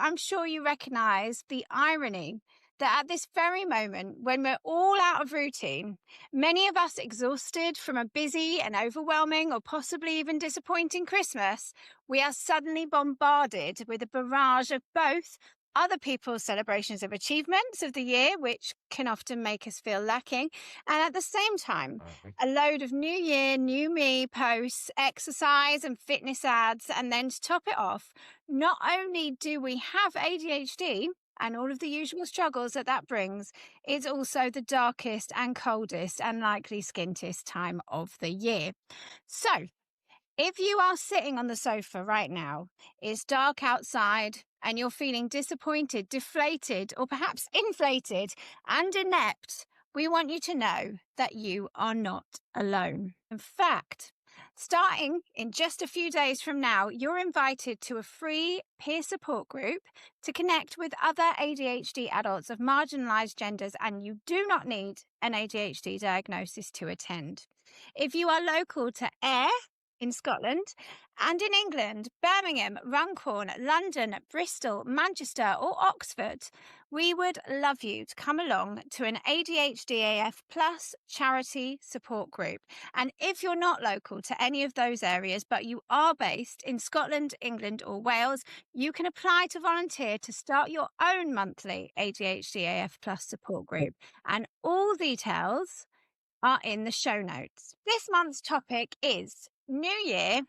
I'm sure you recognise the irony that at this very moment, when we're all out of routine, many of us exhausted from a busy and overwhelming or possibly even disappointing Christmas, we are suddenly bombarded with a barrage of both other people's celebrations of achievements of the year, which can often make us feel lacking, and at the same time, a load of New Year, New Me posts, exercise and fitness ads. And then to top it off, not only do we have ADHD and all of the usual struggles that brings, it's also the darkest and coldest and likely skintiest time of the year. So, if you are sitting on the sofa right now, it's dark outside, and you're feeling disappointed, deflated, or perhaps inflated and inept, we want you to know that you are not alone. In fact, starting in just a few days from now, you're invited to a free peer support group to connect with other ADHD adults of marginalised genders, and you do not need an ADHD diagnosis to attend. If you are local to Ayr in Scotland and in England, Birmingham, Runcorn, London, Bristol, Manchester or Oxford, we would love you to come along to an ADHD Plus charity support group. And if you're not local to any of those areas, but you are based in Scotland, England or Wales, you can apply to volunteer to start your own monthly ADHD Plus support group. And all details are in the show notes. This month's topic is New Year,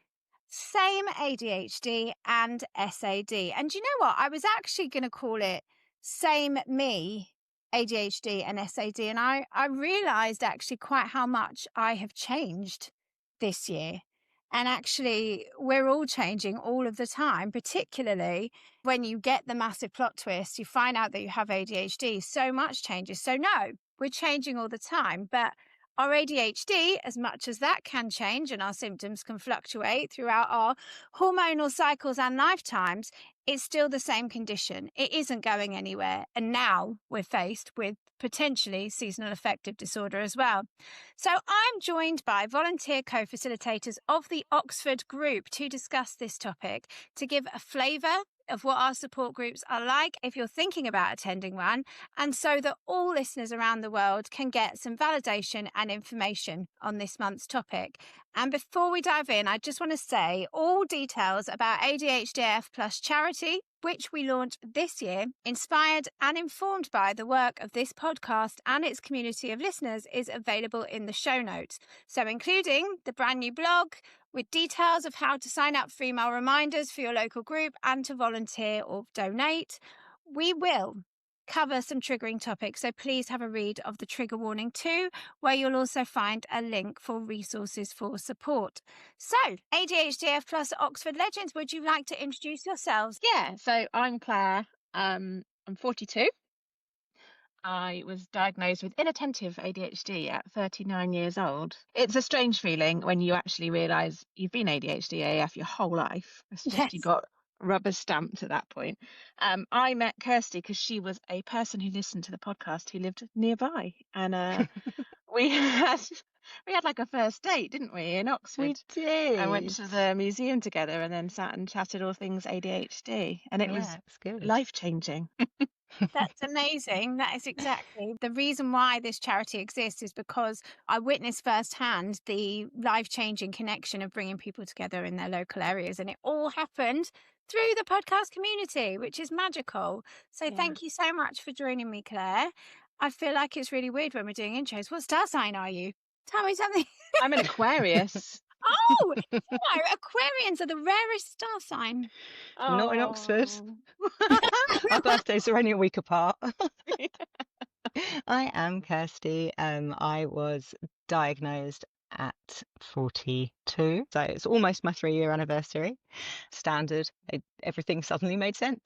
same ADHD and SAD. And you know what? I was actually going to call it Same Me, ADHD and SAD. And I realised actually quite how much I have changed this year. And actually, we're all changing all of the time, particularly when you get the massive plot twist, you find out that you have ADHD. So much changes. So no, we're changing all the time. But our ADHD, as much as that can change and our symptoms can fluctuate throughout our hormonal cycles and lifetimes, it's still the same condition. It isn't going anywhere. And now we're faced with potentially seasonal affective disorder as well. So I'm joined by volunteer co-facilitators of the Oxford group to discuss this topic, to give a flavour of what our support groups are like if you're thinking about attending one, and so that all listeners around the world can get some validation and information on this month's topic. And before we dive in, I just want to say all details about ADHD Plus charity, which we launched this year, inspired and informed by the work of this podcast and its community of listeners, is available in the show notes. So including the brand new blog with details of how to sign up for email reminders for your local group and to volunteer or donate. We will cover some triggering topics, so please have a read of the trigger warning too, where you'll also find a link for resources for support. So, ADHD Plus Oxford Legends, would you like to introduce yourselves? Yeah, so I'm Claire. I'm 42. I was diagnosed with inattentive ADHD at 39 years old. It's a strange feeling when you actually realise you've been ADHD AF your whole life. It's just you got rubber stamped at that point. I met Kirsty because she was a person who listened to the podcast who lived nearby, and we had like a first date, didn't we, in Oxford? We did. I went to the museum together and then sat and chatted all things ADHD, and it was life-changing. That's amazing. That is exactly the reason why this charity exists, is because I witnessed firsthand the life-changing connection of bringing people together in their local areas, and it all happened through the podcast community, which is magical. So Thank you so much for joining me, Claire. I feel like it's really weird when we're doing intros. What star sign are you? Tell me something. I'm an Aquarius. Oh, you know, Aquarians are the rarest star sign. Not in Oxford. Our birthdays are only a week apart. I am Kirsty. I was diagnosed at 42, so it's almost my 3-year anniversary. Standard. Everything suddenly made sense.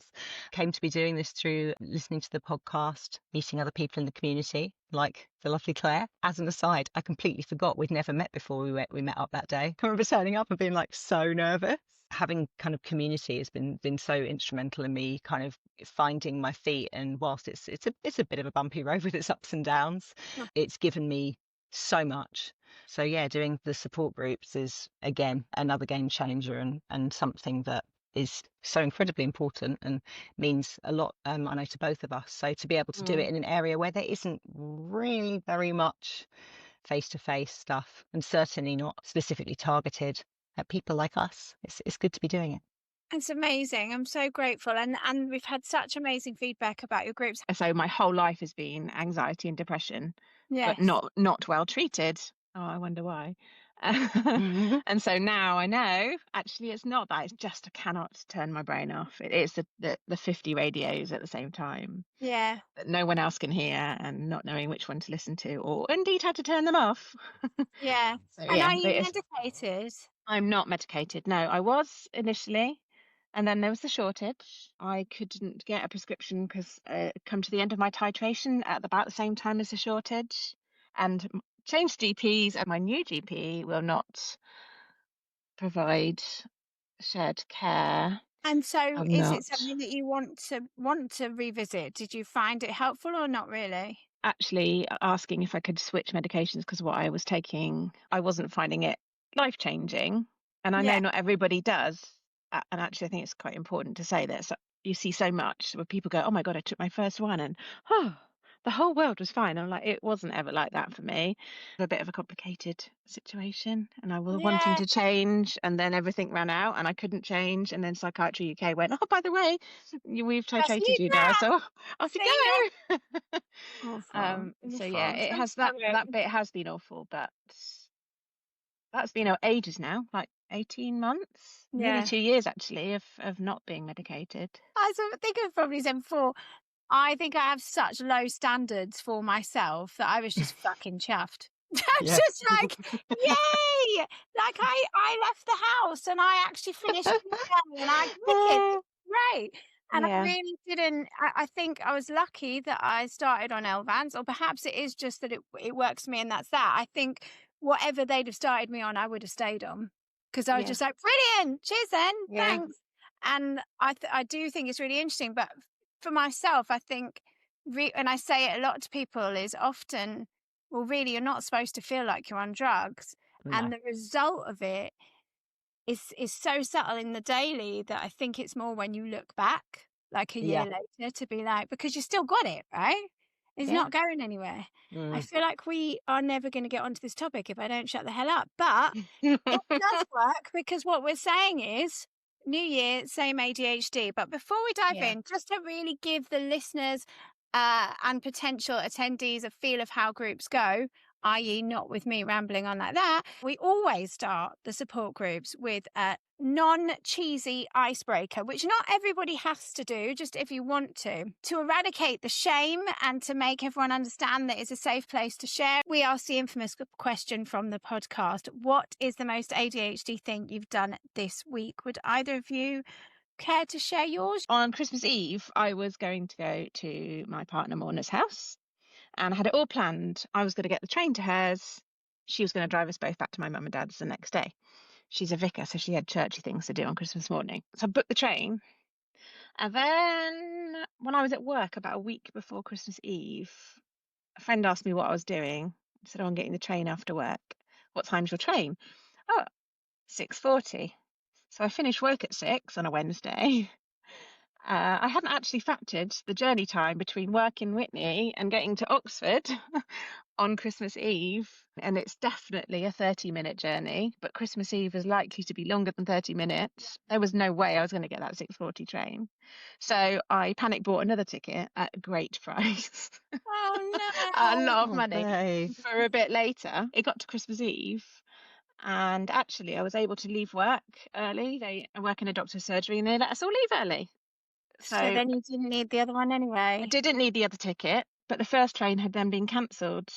Came to be doing this through listening to the podcast, meeting other people in the community, like the lovely Claire. As an aside, I completely forgot we'd never met before we met up that day. I remember turning up and being like so nervous. Having kind of community has been so instrumental in me kind of finding my feet, and whilst it's a bit of a bumpy road with its ups and downs, it's given me so much. So yeah, doing the support groups is again another game changer and something that is so incredibly important and means a lot, I know, to both of us. So to be able to do it in an area where there isn't really very much face-to-face stuff, and certainly not specifically targeted at people like us, it's good to be doing it. It's amazing. I'm so grateful. And we've had such amazing feedback about your groups. So my whole life has been anxiety and depression, but Yes. not well treated. Oh, I wonder why. And so now I know actually it's not that. It's just I cannot turn my brain off. It is the 50 radios at the same time Yeah. that no one else can hear, and not knowing which one to listen to, or indeed how to turn them off. Yeah. So And yeah, are you medicated? I'm not medicated. No, I was initially, and then there was the shortage. I couldn't get a prescription because come to the end of my titration at about the same time as the shortage, and changed GPs, and my new GP will not provide shared care. And so I'm is it not something that you want to revisit? Did you find it helpful or not really? actually asking if I could switch medications because what I was taking, I wasn't finding it life-changing. And I know Yeah. not everybody does. And actually, I think it's quite important to say that you see so much where people go, oh my God, I took my first one and oh, the whole world was fine. I'm like, it wasn't ever like that for me. A bit of a complicated situation. And I was wanting Yeah. to change, and then everything ran out and I couldn't change. And then Psychiatry UK went, oh, by the way, we've Just titrated leave you now. that. So off you See ya. go. Awful. So yeah, Awful. it So has sorry. that bit has been awful, but that's been ages now, like 18 months, nearly Yeah. 2 years actually, of not being medicated. I think I've probably said before, I think I have such low standards for myself that I was just fucking chuffed. I was Yeah. just like, yay! Like I left the house and I actually finished the day and I wicked, this is great. And I Yeah, really didn't. I think I was lucky that I started on Elvans, or perhaps it is just that it works for me and that's that. I think whatever they'd have started me on, I would have stayed on because I was yeah, just like, brilliant, cheers then, yeah, thanks. And I do think it's really interesting, but for myself, I think, and I say it a lot to people, is often, well, really, you're not supposed to feel like you're on drugs. No. And the result of it is so subtle in the daily that I think it's more when you look back, like a year Yeah. later, to be like, because you still got it, right? It's yeah. not going anywhere. I Mm. feel like we are never going to get onto this topic if I don't shut the hell up. But it does work because what we're saying is new year, same ADHD. But before we dive Yeah. in, just to really give the listeners and potential attendees a feel of how groups go, i.e., not with me rambling on like that, we always start the support groups with a non-cheesy icebreaker, which not everybody has to do, just if you want to eradicate the shame and to make everyone understand that it's a safe place to share. We ask the infamous question from the podcast: what is the most ADHD thing you've done this week? Would either of you care to share yours? On Christmas Eve, I was going to go to my partner Morna's house, and I had it all planned. I was going to get the train to hers. She was going to drive us both back to my mum and dad's the next day. She's a vicar, so she had churchy things to do on Christmas morning. So I booked the train. And then when I was at work about a week before Christmas Eve, a friend asked me what I was doing. I said, oh, I'm getting the train after work. What time's your train? Oh, 6:40. So I finished work at 6 on a Wednesday. I hadn't actually factored the journey time between work in Whitney and getting to Oxford on Christmas Eve. And it's definitely a 30-minute journey, but Christmas Eve is likely to be longer than 30 minutes. There was no way I was going to get that 6:40 train. So I panic bought another ticket at a great price, Oh a no. lot of Oh, money babe. for a bit later. It got to Christmas Eve. And actually, I was able to leave work early. I work in a doctor's surgery and they let us all leave early. So So then you didn't need the other one I anyway. didn't need the other ticket, but the first train had then been cancelled.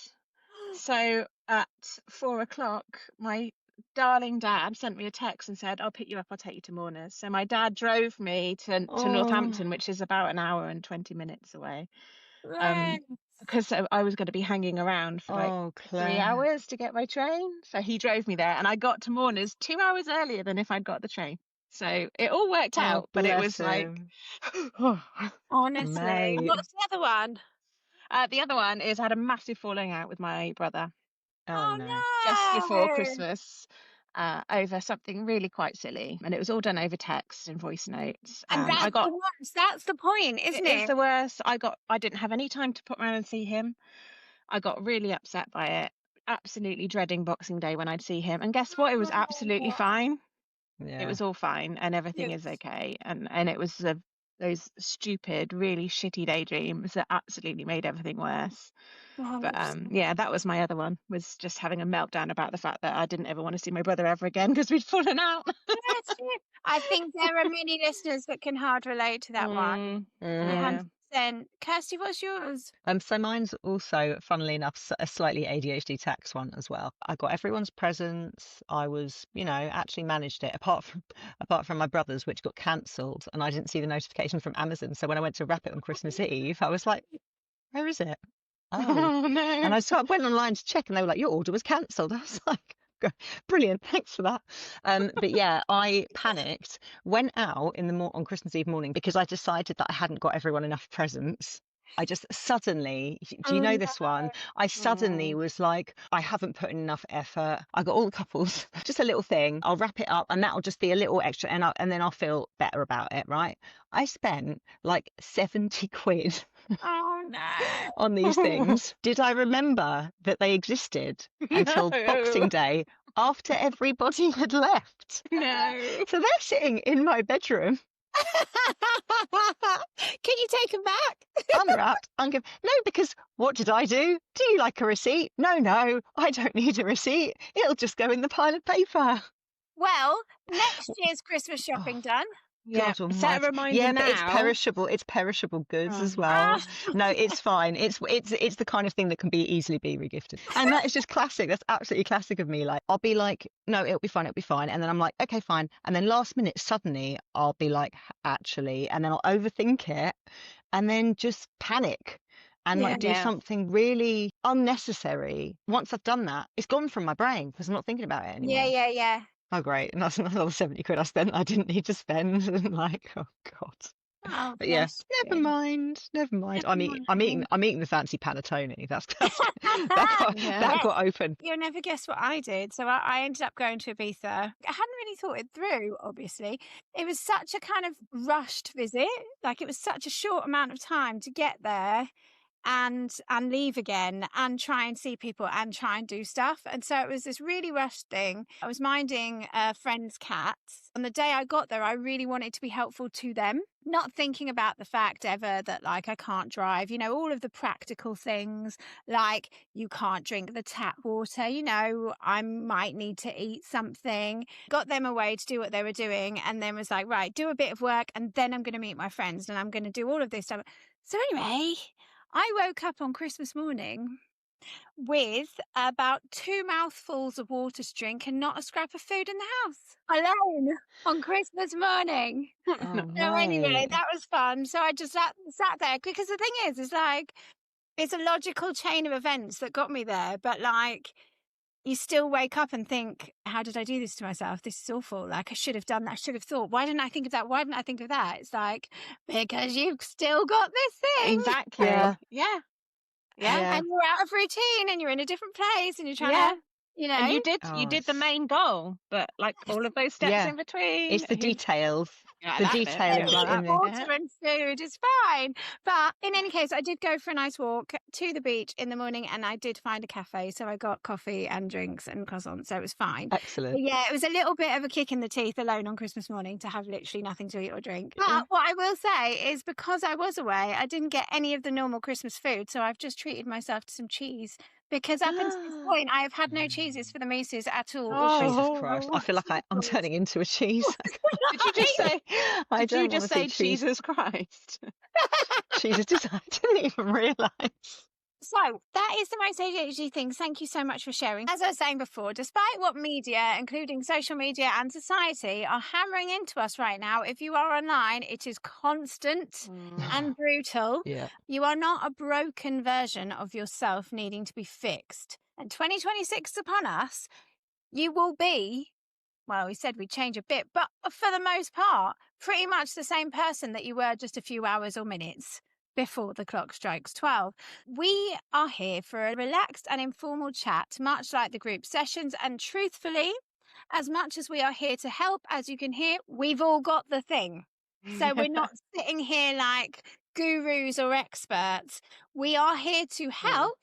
So at 4 o'clock, my darling dad sent me a text and said, I'll pick you up, I'll take you to Mourners. So my dad drove me to Oh, Northampton, which is about an hour and 20 minutes away. Right. Because I was going to be hanging around for like oh, 3 Claire. hours to get my train. So he drove me there and I got to Mourners 2 hours earlier than if I'd got the train. So it all worked Oh, out, but it bless was like, him. Honestly. Mate. What's the other one? the other one is I had a massive falling out with my brother Oh, Oh no. just before no. Christmas. over something really quite silly, and it was all done over text and voice notes. And I that's got the worst. That's the point, isn't it is it? the worst. I didn't have any time to put around and see him. I got really upset by it. Absolutely dreading Boxing Day when I'd see him. And guess what? It was absolutely Oh, fine. It Yeah. was all fine, and everything is yes. okay. And it was those stupid, really shitty daydreams that absolutely made everything worse. But 100%. yeah, that was my other one, was just having a meltdown about the fact that I didn't ever want to see my brother ever again because we'd fallen out. Yes, yes. I think there are many listeners that can hard relate to that one. Mhm. Yeah. 100%. Kirsty, what's yours? So mine's also, funnily enough, a slightly ADHD tax one as well. I got everyone's presents. I was, actually managed it, apart from my brother's, which got cancelled, and I didn't see the notification from Amazon. So when I went to wrap it on Christmas Eve, I was like, "Where is it?" Oh, Oh and no. I went online to check, and they were like, "Your order was cancelled." I was like, "Brilliant, thanks for that." But yeah, I panicked, went out on Christmas Eve morning because I decided that I hadn't got everyone enough presents. I just suddenly, do you Oh, know no. this one? I suddenly was like, I haven't put in enough effort. I got all the couples, just a little thing. I'll wrap it up, and that'll just be a little extra, and then I'll feel better about it, right? I spent like 70 quid Oh, no. on these things. Did I remember that they existed until Boxing No. Day after everybody had left? No. So they're sitting in my bedroom, Can you take them back? unwrapped. No, because what did I do? Do you like a receipt? No, I don't need a receipt. It'll just go in the pile of paper. Well, next year's Christmas shopping Oh, done. Yeah. God Set a almighty. reminder Yeah, but it's now. perishable. It's perishable goods Oh, as well. Ah, No, it's fine. It's the kind of thing that can easily be regifted. And that is just classic. That's absolutely classic of me. Like, I'll be like, "No, it'll be fine, it'll be fine." And then I'm like, "Okay, fine." And then last minute, suddenly I'll be like, "Actually," and then I'll overthink it and then just panic and yeah. like do yeah. something really unnecessary. Once I've done that, it's gone from my brain because I'm not thinking about it Yeah, anymore. yeah, yeah. Oh, great. And that's another 70 quid I spent I didn't need to spend. And like, oh God. Oh, But yeah, bless never you. mind. Never mind. Never mind. I'm eating the fancy panettone. That Yeah. got open. You'll never guess what I did. So I ended up going to Ibiza. I hadn't really thought it through, obviously. It was such a kind of rushed visit. Like, it was such a short amount of time to get there and leave again and try and see people and try and do stuff. And so it was this really rushed thing. I was minding a friend's cats. On the day I got there, I really wanted to be helpful to them, not thinking about the fact ever that, like, I can't drive, all of the practical things, like you can't drink the tap water, I might need to eat something. Got them away to do what they were doing, and then was like, right, do a bit of work, and then I'm going to meet my friends and I'm going to do all of this stuff. So anyway, I woke up on Christmas morning with about 2 mouthfuls of water to drink and not a scrap of food in the house, alone on Christmas morning. Oh, So anyway, mate. that was fun. So I just sat there, because the thing is like, it's a logical chain of events that got me there, but like, you still wake up and think, how did I do this to myself? This is awful. Like, I should have done that. I should have thought, why didn't I think of that? Why didn't I think of that? It's like, because you've still got this thing. Exactly. Yeah. Yeah. Yeah. Yeah. And you're out of routine and you're in a different place and you're trying Yeah. to, And you Oh, did the main goal, but like all of those steps yeah. in between. It's the details. Yeah, The that bit, detailing yeah. like in the water and food is fine. But in any case, I did go for a nice walk to the beach in the morning and I did find a cafe. So I got coffee and drinks and croissants. So it was fine. But excellent. yeah, it was a little bit of a kick in the teeth alone on Christmas morning to have literally nothing to eat or drink. But what I will say is, because I was away, I didn't get any of the normal Christmas food. So I've just treated myself to some cheese. Because up until this point, I have had no cheeses for the Mooses at all. Oh. Jesus Christ. I feel like I'm turning into a cheese. Did you just say? I Did you don't just wanna say see cheese. Jesus Christ? Jesus, I didn't even realise. So that is the most ADHD thing. Thank you so much for sharing. As I was saying before, despite what media, including social media and society, are hammering into us right now, if you are online, it is constant and brutal. Yeah. You are not a broken version of yourself needing to be fixed. And 2026 is upon us. You will be, well, we said we'd change a bit, but for the most part, pretty much the same person that you were just a few hours or minutes before the clock strikes 12. We are here for a relaxed and informal chat, much like the group sessions, and truthfully, as much as we are here to help, as you can hear, we've all got the thing. So we're not sitting here like gurus or experts. We are here to help,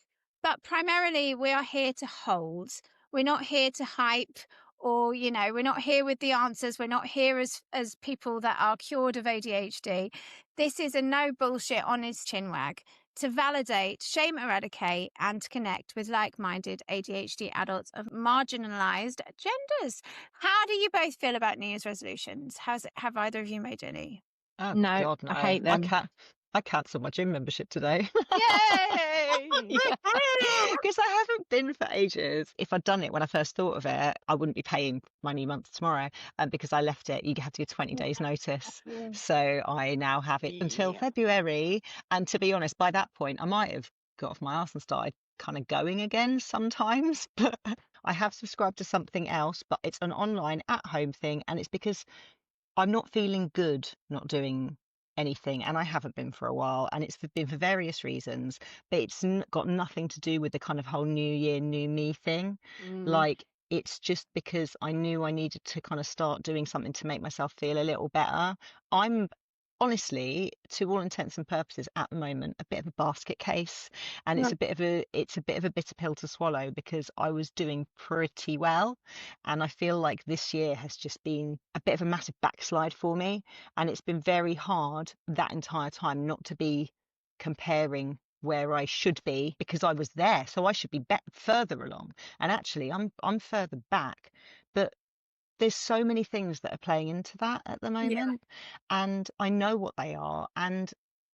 but primarily we are here to hold. We're not here to hype, or, you know, we're not here with the answers. We're not here as people that are cured of ADHD. This is a no bullshit, honest chinwag to validate, shame eradicate, and to connect with like-minded ADHD adults of marginalised genders. How do you both feel about New Year's resolutions? Have either of you made any? Oh No, God, no! I hate them. I cancelled my gym membership today. Yay! Because I haven't been for ages. If I'd done it when I first thought of it, I wouldn't be paying my new month tomorrow. And because I left it, you have to give 20 days notice. Yeah. So I now have it until February. And to be honest, by that point, I might have got off my arse and started kind of going again sometimes. But I have subscribed to something else, but it's an online at-home thing. And it's because I'm not feeling good not doing anything, and I haven't been for a while, and it's been for various reasons, but it's got nothing to do with the kind of whole new year, new me thing. Like, it's just because I knew I needed to kind of start doing something to make myself feel a little better. I'm honestly, to all intents and purposes at the moment, a bit of a basket case, and it's a bit of a bitter pill to swallow, because I was doing pretty well, and I feel like this year has just been a bit of a massive backslide for me, and it's been very hard that entire time not to be comparing where I should be, because I was there, so I should be further along, and actually I'm further back. But there's so many things that are playing into that at the moment, and I know what they are. And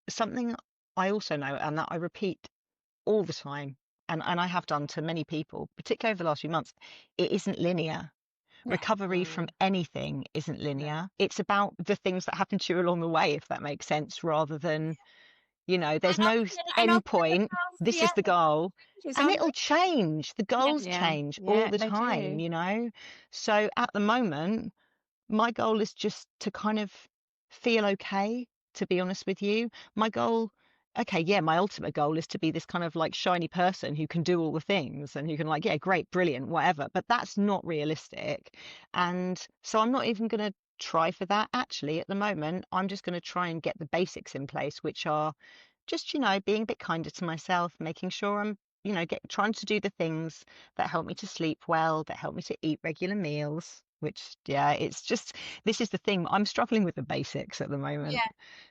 something I also know, and that I repeat all the time, and I have done to many people, particularly over the last few months, it isn't linear. Recovery from anything isn't linear. It's about the things that happen to you along the way, if that makes sense, rather than, you know, there's no end point. This is the goal. And it'll change. The goals change all the time, you know. So at the moment, my goal is just to kind of feel okay, to be honest with you. My goal, okay, yeah, my ultimate goal is to be this kind of like shiny person who can do all the things and who can, like, yeah, great, brilliant, whatever. But that's not realistic. And so I'm not even going to try for that. Actually, at the moment, I'm just going to try and get the basics in place, which are just, you know, being a bit kinder to myself, making sure I'm, you know, trying to do the things that help me to sleep well, that help me to eat regular meals, which, yeah, it's just, this is the thing. I'm struggling with the basics at the moment.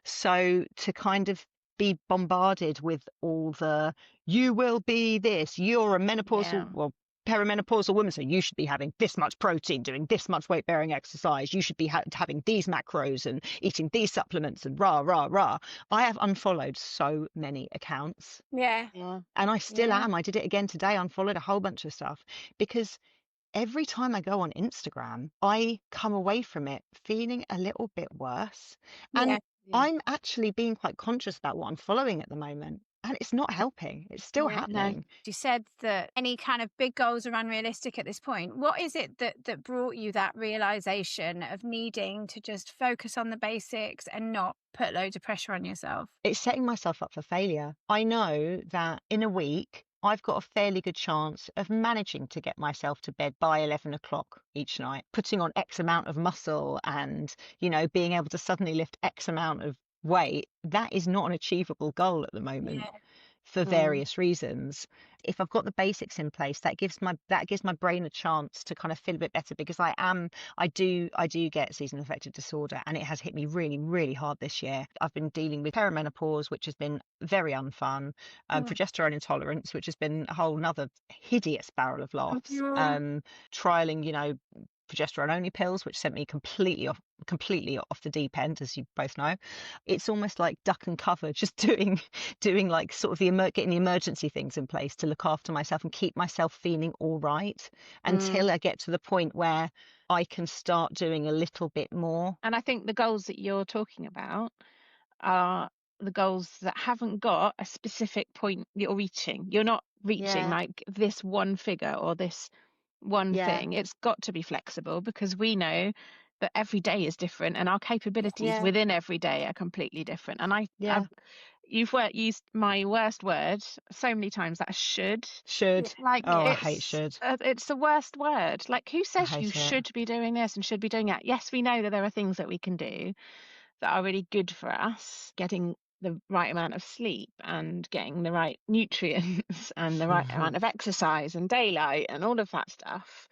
So to kind of be bombarded with all the, you will be this, you're a menopausal, well, perimenopausal woman, so you should be having this much protein, doing this much weight bearing exercise, you should be having these macros and eating these supplements and rah rah rah. I have unfollowed so many accounts, and I still am. I did it again today, unfollowed a whole bunch of stuff, because every time I go on Instagram, I come away from it feeling a little bit worse, and I'm actually being quite conscious about what I'm following at the moment. And it's not helping. It's still happening. No. You said that any kind of big goals are unrealistic at this point. What is it that brought you that realization of needing to just focus on the basics and not put loads of pressure on yourself? It's setting myself up for failure. I know that in a week, I've got a fairly good chance of managing to get myself to bed by 11 o'clock each night, putting on X amount of muscle and, you know, being able to suddenly lift X amount of weight. That is not an achievable goal at the moment. For various reasons. If I've got the basics in place, that gives my brain a chance to kind of feel a bit better, because I do get seasonal affective disorder, and it has hit me really, really hard this year. I've been dealing with perimenopause, which has been very unfun, progesterone intolerance, which has been a whole nother hideous barrel of laughs, trialing, you know, progesterone only pills, which sent me completely off the deep end, as you both know. It's almost like duck and cover, just doing like sort of getting the emergency things in place to look after myself and keep myself feeling all right until I get to the point where I can start doing a little bit more. And I think the goals that you're talking about are the goals that haven't got a specific point you're reaching. You're not reaching like this one figure or this one thing. It's got to be flexible, because we know that every day is different, and our capabilities within every day are completely different. And You've used my worst word so many times, that should. Should. Like, Oh, I hate should. It's the worst word. Like, who says you hate it. should be doing this and should be doing that? Yes, we know that there are things that we can do that are really good for us, getting the right amount of sleep and getting the right nutrients and the right amount of exercise and daylight and all of that stuff.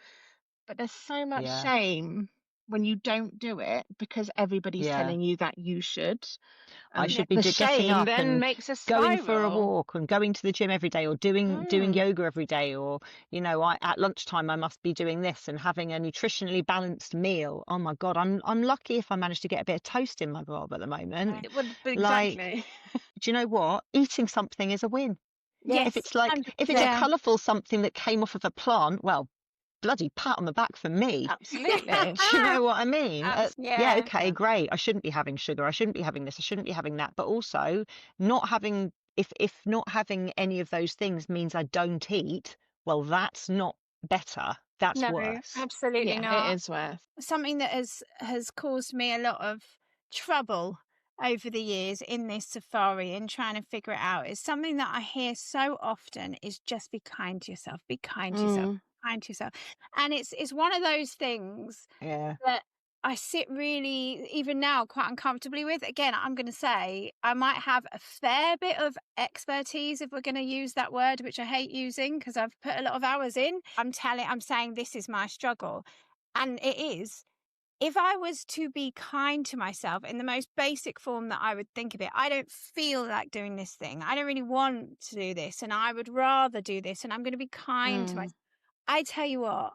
But there's so much Yeah. shame when you don't do it because everybody's Yeah. telling you that you should. I should be the getting shame up then and makes a going for a spiral. walk and going to the gym every day, or doing yoga every day, or at lunchtime I must be doing this and having a nutritionally balanced meal. Oh my God, I'm lucky if I manage to get a bit of toast in my gob at the moment. Exactly. Like, do you know what? Eating something is a win. Yes, If it's like, if it's a colourful something that came off of a plant, well, bloody pat on the back for me. Absolutely. Do you know what I mean? yeah. Okay, great. I shouldn't be having sugar. I shouldn't be having this. I shouldn't be having that. But also, not having, if not having any of those things means I don't eat, well, that's not better. That's No, worse. absolutely not. It is worse. Something that has caused me a lot of trouble over the years in this safari and trying to figure it out is something that I hear so often is just be kind to yourself, be kind to yourself, kind to yourself. And it's one of those things Yeah. that I sit really, even now, quite uncomfortably with. Again, I'm going to say I might have a fair bit of expertise, if we're going to use that word, which I hate using because I've put a lot of hours in. I'm saying this is my struggle. And it is. If I was to be kind to myself in the most basic form that I would think of it, I don't feel like doing this thing. I don't really want to do this. And I would rather do this. And I'm going to be kind to myself. I tell you what,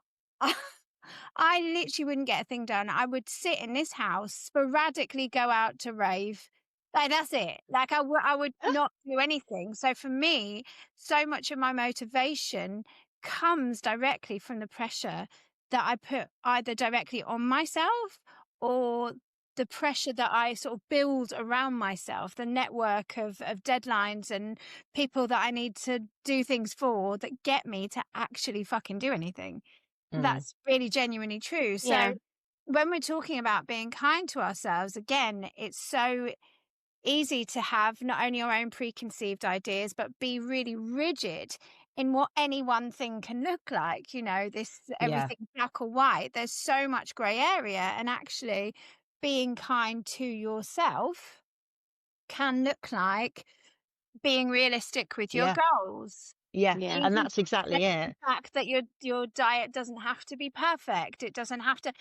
I literally wouldn't get a thing done. I would sit in this house, sporadically go out to rave. Like, that's it. Like, I would not do anything. So for me, so much of my motivation comes directly from the pressure that I put either directly on myself or the pressure that I sort of build around myself, the network of deadlines and people that I need to do things for that get me to actually fucking do anything. That's really genuinely true. So when we're talking about being kind to ourselves, again, it's so easy to have not only our own preconceived ideas, but be really rigid in what any one thing can look like. This everything black or white. There's so much grey area, and actually being kind to yourself can look like being realistic with your goals. And that's exactly it. The fact that your diet doesn't have to be perfect. It doesn't have to,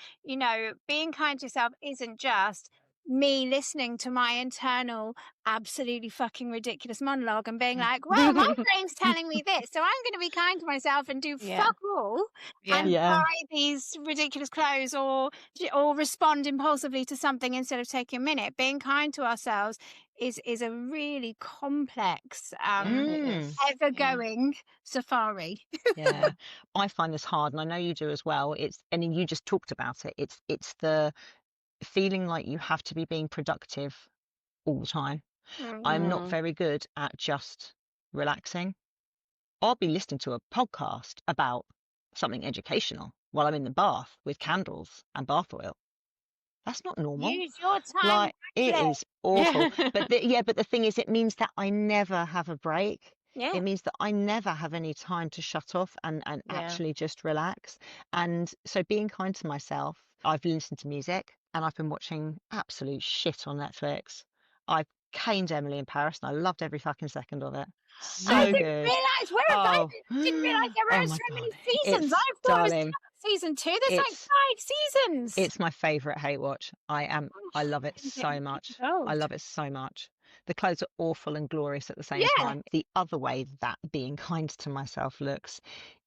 being kind to yourself isn't just me listening to my internal absolutely fucking ridiculous monologue and being like, well, my brain's telling me this, so I'm going to be kind to myself and do fuck all and buy these ridiculous clothes or respond impulsively to something instead of taking a minute. Being kind to ourselves is a really complex, ever-going safari. I find this hard, and I know you do as well. And you just talked about it. It's the feeling like you have to be being productive all the time. I'm not very good at just relaxing. I'll be listening to a podcast about something educational while I'm in the bath with candles and bath oil. That's not normal. Use your time. Like, it is awful. But the thing is, it means that I never have a break. It means that I never have any time to shut off and actually just relax. And so being kind to myself, I've listened to music and I've been watching absolute shit on Netflix. I've caned Emily in Paris and I loved every fucking second of it. So I didn't good. realize didn't realize there were so many seasons. I thought it was season 2. There's like 5 seasons. It's my favourite hate watch. I love it so much. I love it so much. The clothes are awful and glorious at the same time. The other way that being kind to myself looks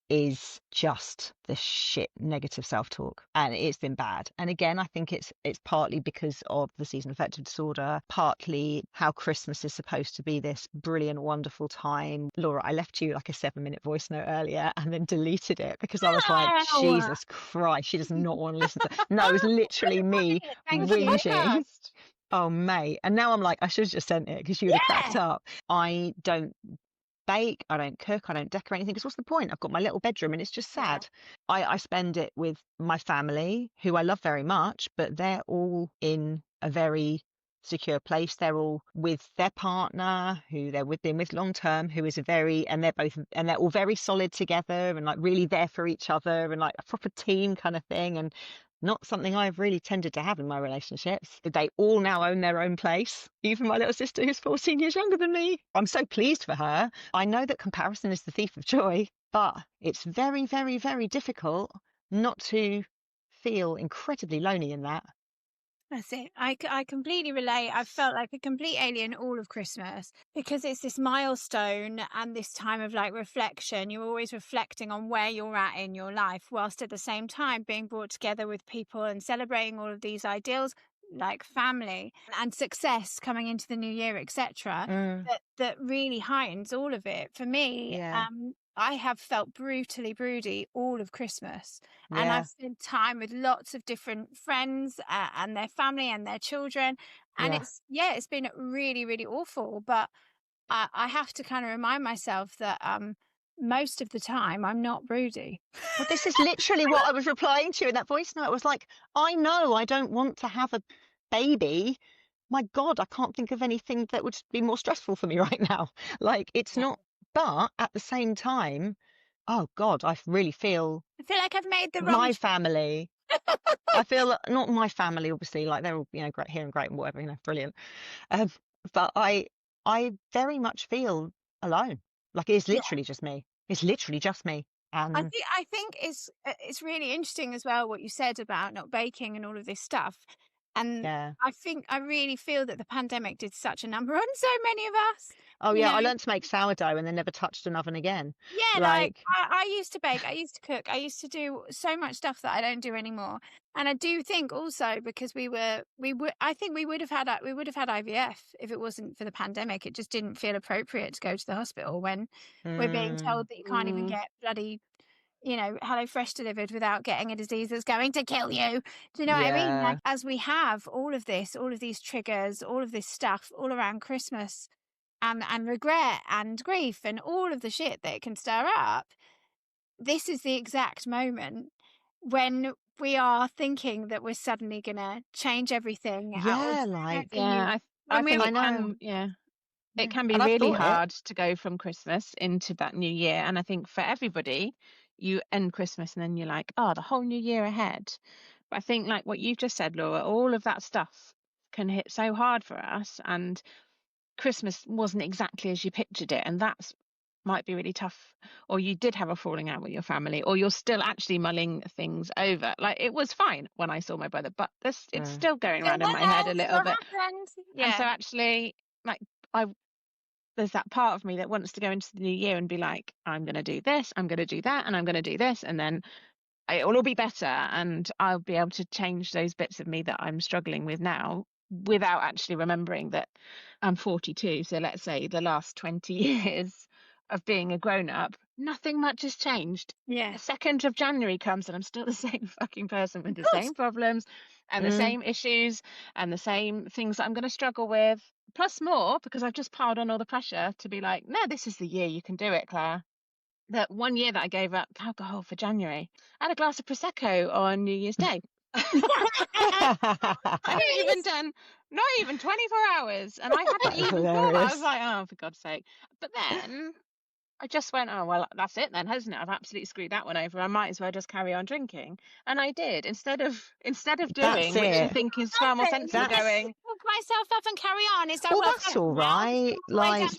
is just the shit negative self-talk, and it's been bad. And again, I think it's partly because of the seasonal affective disorder, partly how Christmas is supposed to be this brilliant, wonderful time. Laura, I left you like a 7-minute voice note earlier and then deleted it because I was like, Jesus Christ, she does not want to listen to no, it was literally me whinging. Oh mate, and now I'm like, I should have just sent it because you would have cracked up. I don't bake, I don't cook, I don't decorate anything because what's the point? I've got my little bedroom and it's just sad. I spend it with my family, who I love very much, but they're all in a very secure place. They're all with their partner, who they're been with long term, who is they're all very solid together and like really there for each other and like a proper team kind of thing. And not something I've really tended to have in my relationships. They all now own their own place. Even my little sister, who's 14 years younger than me. I'm so pleased for her. I know that comparison is the thief of joy, but it's very, very, very difficult not to feel incredibly lonely in that. That's it. I completely relate. I felt like a complete alien all of Christmas because it's this milestone and this time of like reflection. You're always reflecting on where you're at in your life, whilst at the same time being brought together with people and celebrating all of these ideals like family and success coming into the new year, etc. That really heightens all of it. For me, Yeah. I have felt brutally broody all of Christmas. And Yeah. I've spent time with lots of different friends and their family and their children. And it's been really, really awful. But I have to kind of remind myself that most of the time I'm not broody. Well, this is literally what I was replying to in that voice note. I was like, I know I don't want to have a baby. My God, I can't think of anything that would be more stressful for me right now. Like, it's not, but at the same time, oh God, I really feel I feel like I've made the wrong my family. I feel not my family, obviously, like they're all, great here and great and whatever, brilliant. But I very much feel alone. Like it's literally just me. It's literally just me. I think it's really interesting as well what you said about not baking and all of this stuff. And yeah. I really feel that the pandemic did such a number on so many of us. Oh yeah, I learned to make sourdough and then never touched an oven again. Yeah, like I used to bake, I used to cook, I used to do so much stuff that I don't do anymore. And I do think also because I think we would have had IVF if it wasn't for the pandemic. It just didn't feel appropriate to go to the hospital when we're being told that you can't even get bloody HelloFresh delivered without getting a disease that's going to kill you. Do you know what I mean? Like, as we have all of these triggers, all of this stuff all around Christmas and regret and grief and all of the shit that it can stir up, this is the exact moment when we are thinking that we're suddenly going to change everything. It can be really hard to go from Christmas into that new year. And I think for everybody, you end Christmas and then you're like, oh, the whole new year ahead. But I think like what you've just said, Laura, all of that stuff can hit so hard for us. And Christmas wasn't exactly as you pictured it. And that's might be really tough. Or you did have a falling out with your family, or you're still actually mulling things over. Like it was fine when I saw my brother, but it's still going around in my head a little bit. Yeah. And so actually, like there's that part of me that wants to go into the new year and be like, I'm going to do this, I'm going to do that, and I'm going to do this, and then it will all be better, and I'll be able to change those bits of me that I'm struggling with now without actually remembering that I'm 42. So let's say the last 20 years of being a grown-up, nothing much has changed. Yeah. The 2nd of January comes and I'm still the same fucking person with the same problems and the same issues and the same things that I'm going to struggle with, plus more, because I've just piled on all the pressure to be like, no, this is the year you can do it, Claire. That one year that I gave up alcohol for January, I had a glass of Prosecco on New Year's Day. Not even 24 hours, and I hadn't even thought that. I was like, oh, for God's sake. But then I just went, oh, well, that's it then, hasn't it? I've absolutely screwed that one over. I might as well just carry on drinking. And I did, instead of doing, which I think is far more sensible, going, hook myself up and carry on. It's well, that's all right. Like,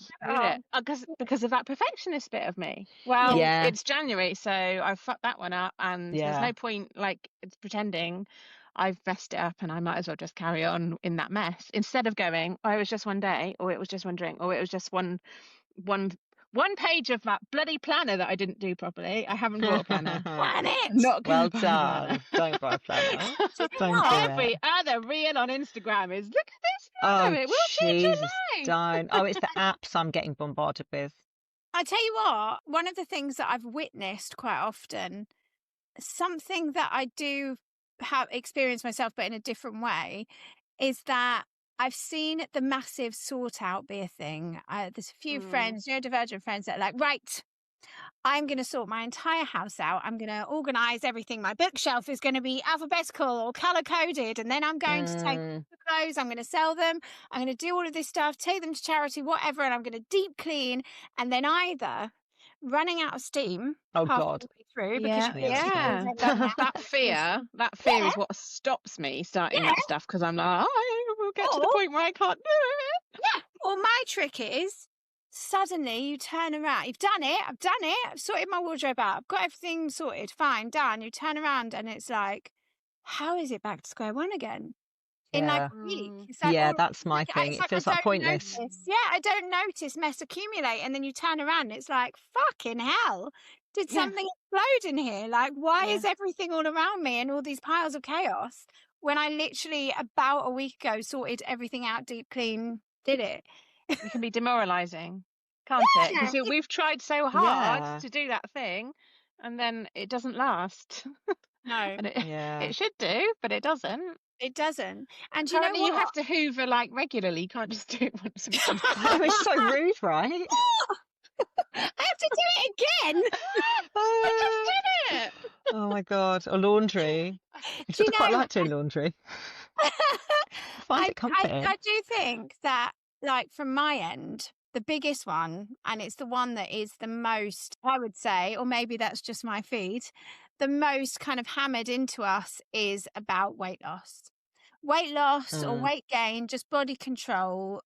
because of that perfectionist bit of me. Well, it's January, so I've fucked that one up, and there's no point like it's pretending I've messed it up, and I might as well just carry on in that mess instead of going, oh, it was just one day, or it was just one drink, or it was just one page of that bloody planner that I didn't do properly. I haven't bought a planner. Plan it. Not well done. Don't buy a planner. Don't do Every other reel on Instagram is, look at this. Oh, it will change your life. Don't. Oh, it's the apps I'm getting bombarded with. I tell you what, one of the things that I've witnessed quite often, something that I do have experienced myself, but in a different way, is that I've seen the massive sort out be a thing. There's a few friends, neurodivergent friends that are like, right, I'm going to sort my entire house out. I'm going to organise everything. My bookshelf is going to be alphabetical or colour coded. And then I'm going to take Mm. the clothes, I'm going to sell them. I'm going to do all of this stuff, take them to charity, whatever. And I'm going to deep clean. And then either running out of steam Oh halfway God. through because Yeah, you've Yeah. literally yeah. cleaned everything That out. That fear Yeah, is what stops me starting yeah. that stuff, because I'm like, I will get to the Or, point where I can't do it. yeah. Or my trick is suddenly you turn around. You've done it. I've done it. I've sorted my wardrobe out. I've got everything sorted. Fine, done. You turn around and it's like, how is it back to square one again? In like Yeah. a week. Mm. It's like, Yeah, or that's my thing. it's It like I feels like don't pointless. notice. Yeah, I don't notice mess accumulate. And then you turn around and it's like, fucking hell. Did Yeah, something explode in here? Like, why yeah. is everything all around me and all these piles of chaos when I literally about a week ago sorted everything out, deep clean, did it? It can be demoralizing, can't it? Yeah, Because we've tried so hard Yeah. to do that thing, and then it doesn't last. no, And it Yeah. it should do, but it doesn't. it doesn't. And you know Apparently, you what? have to hoover like regularly. You can't just do it once a month. I know, it's so rude, right? I have to do it again. I just Uh, did it. oh my God. Or laundry. I Do you quite know? like doing laundry. I find it comforting. I do think that, like, from my end, the biggest one, and it's the one that is the most, I would say, or maybe that's just my feed, the most kind of hammered into us is about weight loss. Weight loss or Mm. weight gain, just body control,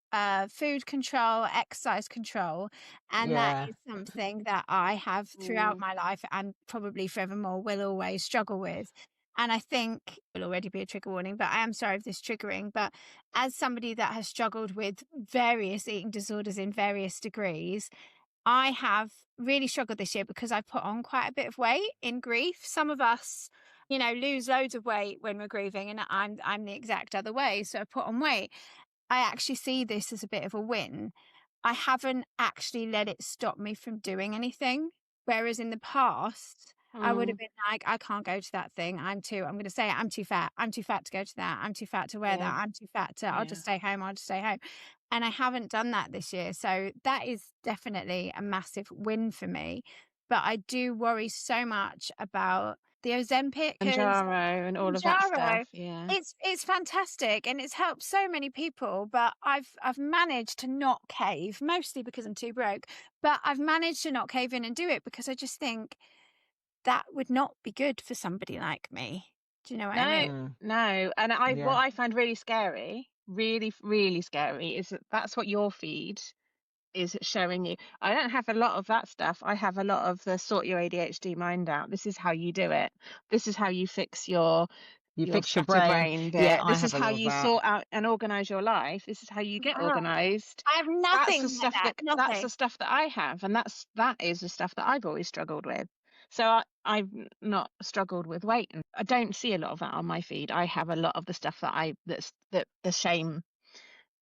food control, exercise control. And that Yeah. is something that I have throughout Mm. my life and probably forevermore will always struggle with. And I think it will already be a trigger warning, but I am sorry if this is triggering. But as somebody that has struggled with various eating disorders in various degrees, I have really struggled this year because I put on quite a bit of weight in grief. Some of us, lose loads of weight when we're grieving, and I'm the exact other way. So I put on weight. I actually see this as a bit of a win. I haven't actually let it stop me from doing anything. Whereas in the past, I would have Mm. been like, I can't go to that thing. I'm going to say it, I'm too fat. I'm too fat to go to that. I'm too fat to wear Yeah, that. I'm too fat to, I'll yeah. just stay home. I'll just stay home. And I haven't done that this year. So that is definitely a massive win for me. But I do worry so much about the Ozempic And because Jaro and all of that Jaro, stuff. Yeah. it's fantastic and it's helped so many people, but I've managed to not cave, mostly because I'm too broke, but I've managed to not cave in and do it because I just think that would not be good for somebody like me. Do you know what I No, mean? Mm. no. And what Yeah. I find really scary, really, really scary, is that that's what your feed is showing you. I don't have a lot of that stuff. I have a lot of the sort your ADHD mind out. This is how you do it. This is how you fix You your fix your brain. scatterbrain Yeah, bit. I This have is a how lot of you that. sort out and organize your life. This is how you get Wow. organized. I have That's the nothing like stuff that. that's the Nothing. stuff that I have, and that is the stuff that I've always struggled with. So I've not struggled with weight, and I don't see a lot of that on my feed. I have a lot of the stuff that's the shame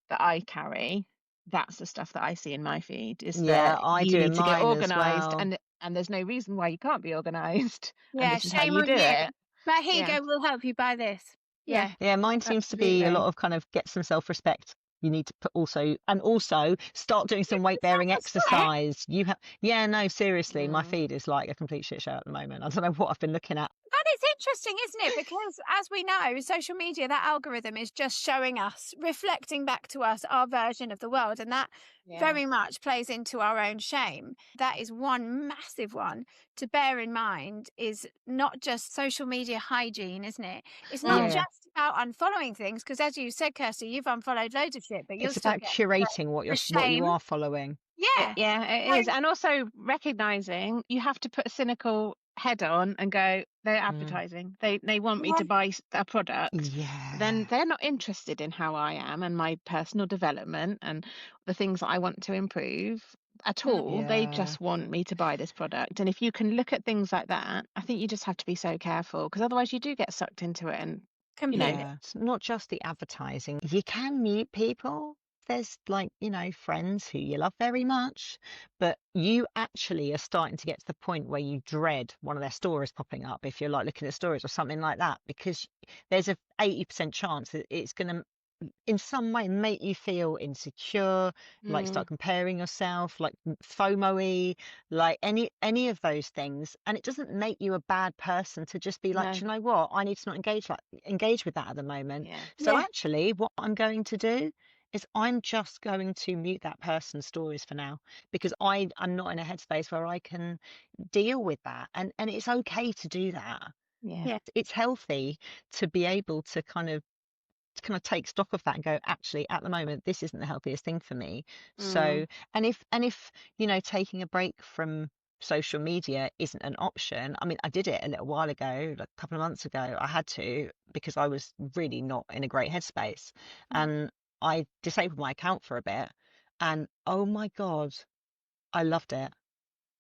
that I carry. That's the stuff that I see in my feed, is Yeah, that I you do need in to get mine as organized, well. and there's no reason why you can't be organized, and Yeah, this is how shame you on do you. it. But here you Yeah, go, we'll help you buy this. yeah, Yeah, Yeah, mine seems to be a lot absolutely. of kind of get some self-respect. You need to put also start doing some weight-bearing self-respect. exercise. You have, yeah, no, seriously, my Mm. feed is like a complete shit show at the moment. I don't know what I've been looking at. But it's interesting, isn't it? Because as we know, social media, that algorithm is just showing us, reflecting back to us our version of the world. And that Yeah, very much plays into our own shame. That is one massive one to bear in mind, is not just social media hygiene, isn't it? It's not mm. Yeah, just about unfollowing things, because as you said, Kirsty, you've unfollowed loads of shit, but you're it's still about getting curating the what you shame. are following. Yeah. Yeah, it is. So, And also recognizing you have to put a cynical head on and go, they're Mm. advertising. They want me yeah, to buy a product. Then Yeah, they're not interested in how I am and my personal development and the things that I want to improve at mm, all. They yeah. just want me to buy this product. And if you can look at things like that, I think you just have to be so careful, because otherwise you do get sucked into it. And, you know, completely. Yeah, it's not just the advertising. You can mute people. There's like, friends who you love very much, but you actually are starting to get to the point where you dread one of their stories popping up if you're like looking at stories or something like that, because there's a 80% chance that it's going to in some way make you feel insecure, like start comparing yourself, like FOMO-y, like any of those things. And it doesn't make you a bad person to just be like, No. do you know what? I need to not engage with that at the moment. Yeah. So Yeah. actually, what I'm going to do is I'm just going to mute that person's stories for now, because I'm not in a headspace where I can deal with that. And it's okay to do that. Yeah. Yeah. It's healthy to be able to kind of take stock of that and go, actually, at the moment, this isn't the healthiest thing for me. So, and if taking a break from social media isn't an option, I mean, I did it a little while ago, like a couple of months ago. I had to, because I was really not in a great headspace, and I disabled my account for a bit, and oh my God, I loved it.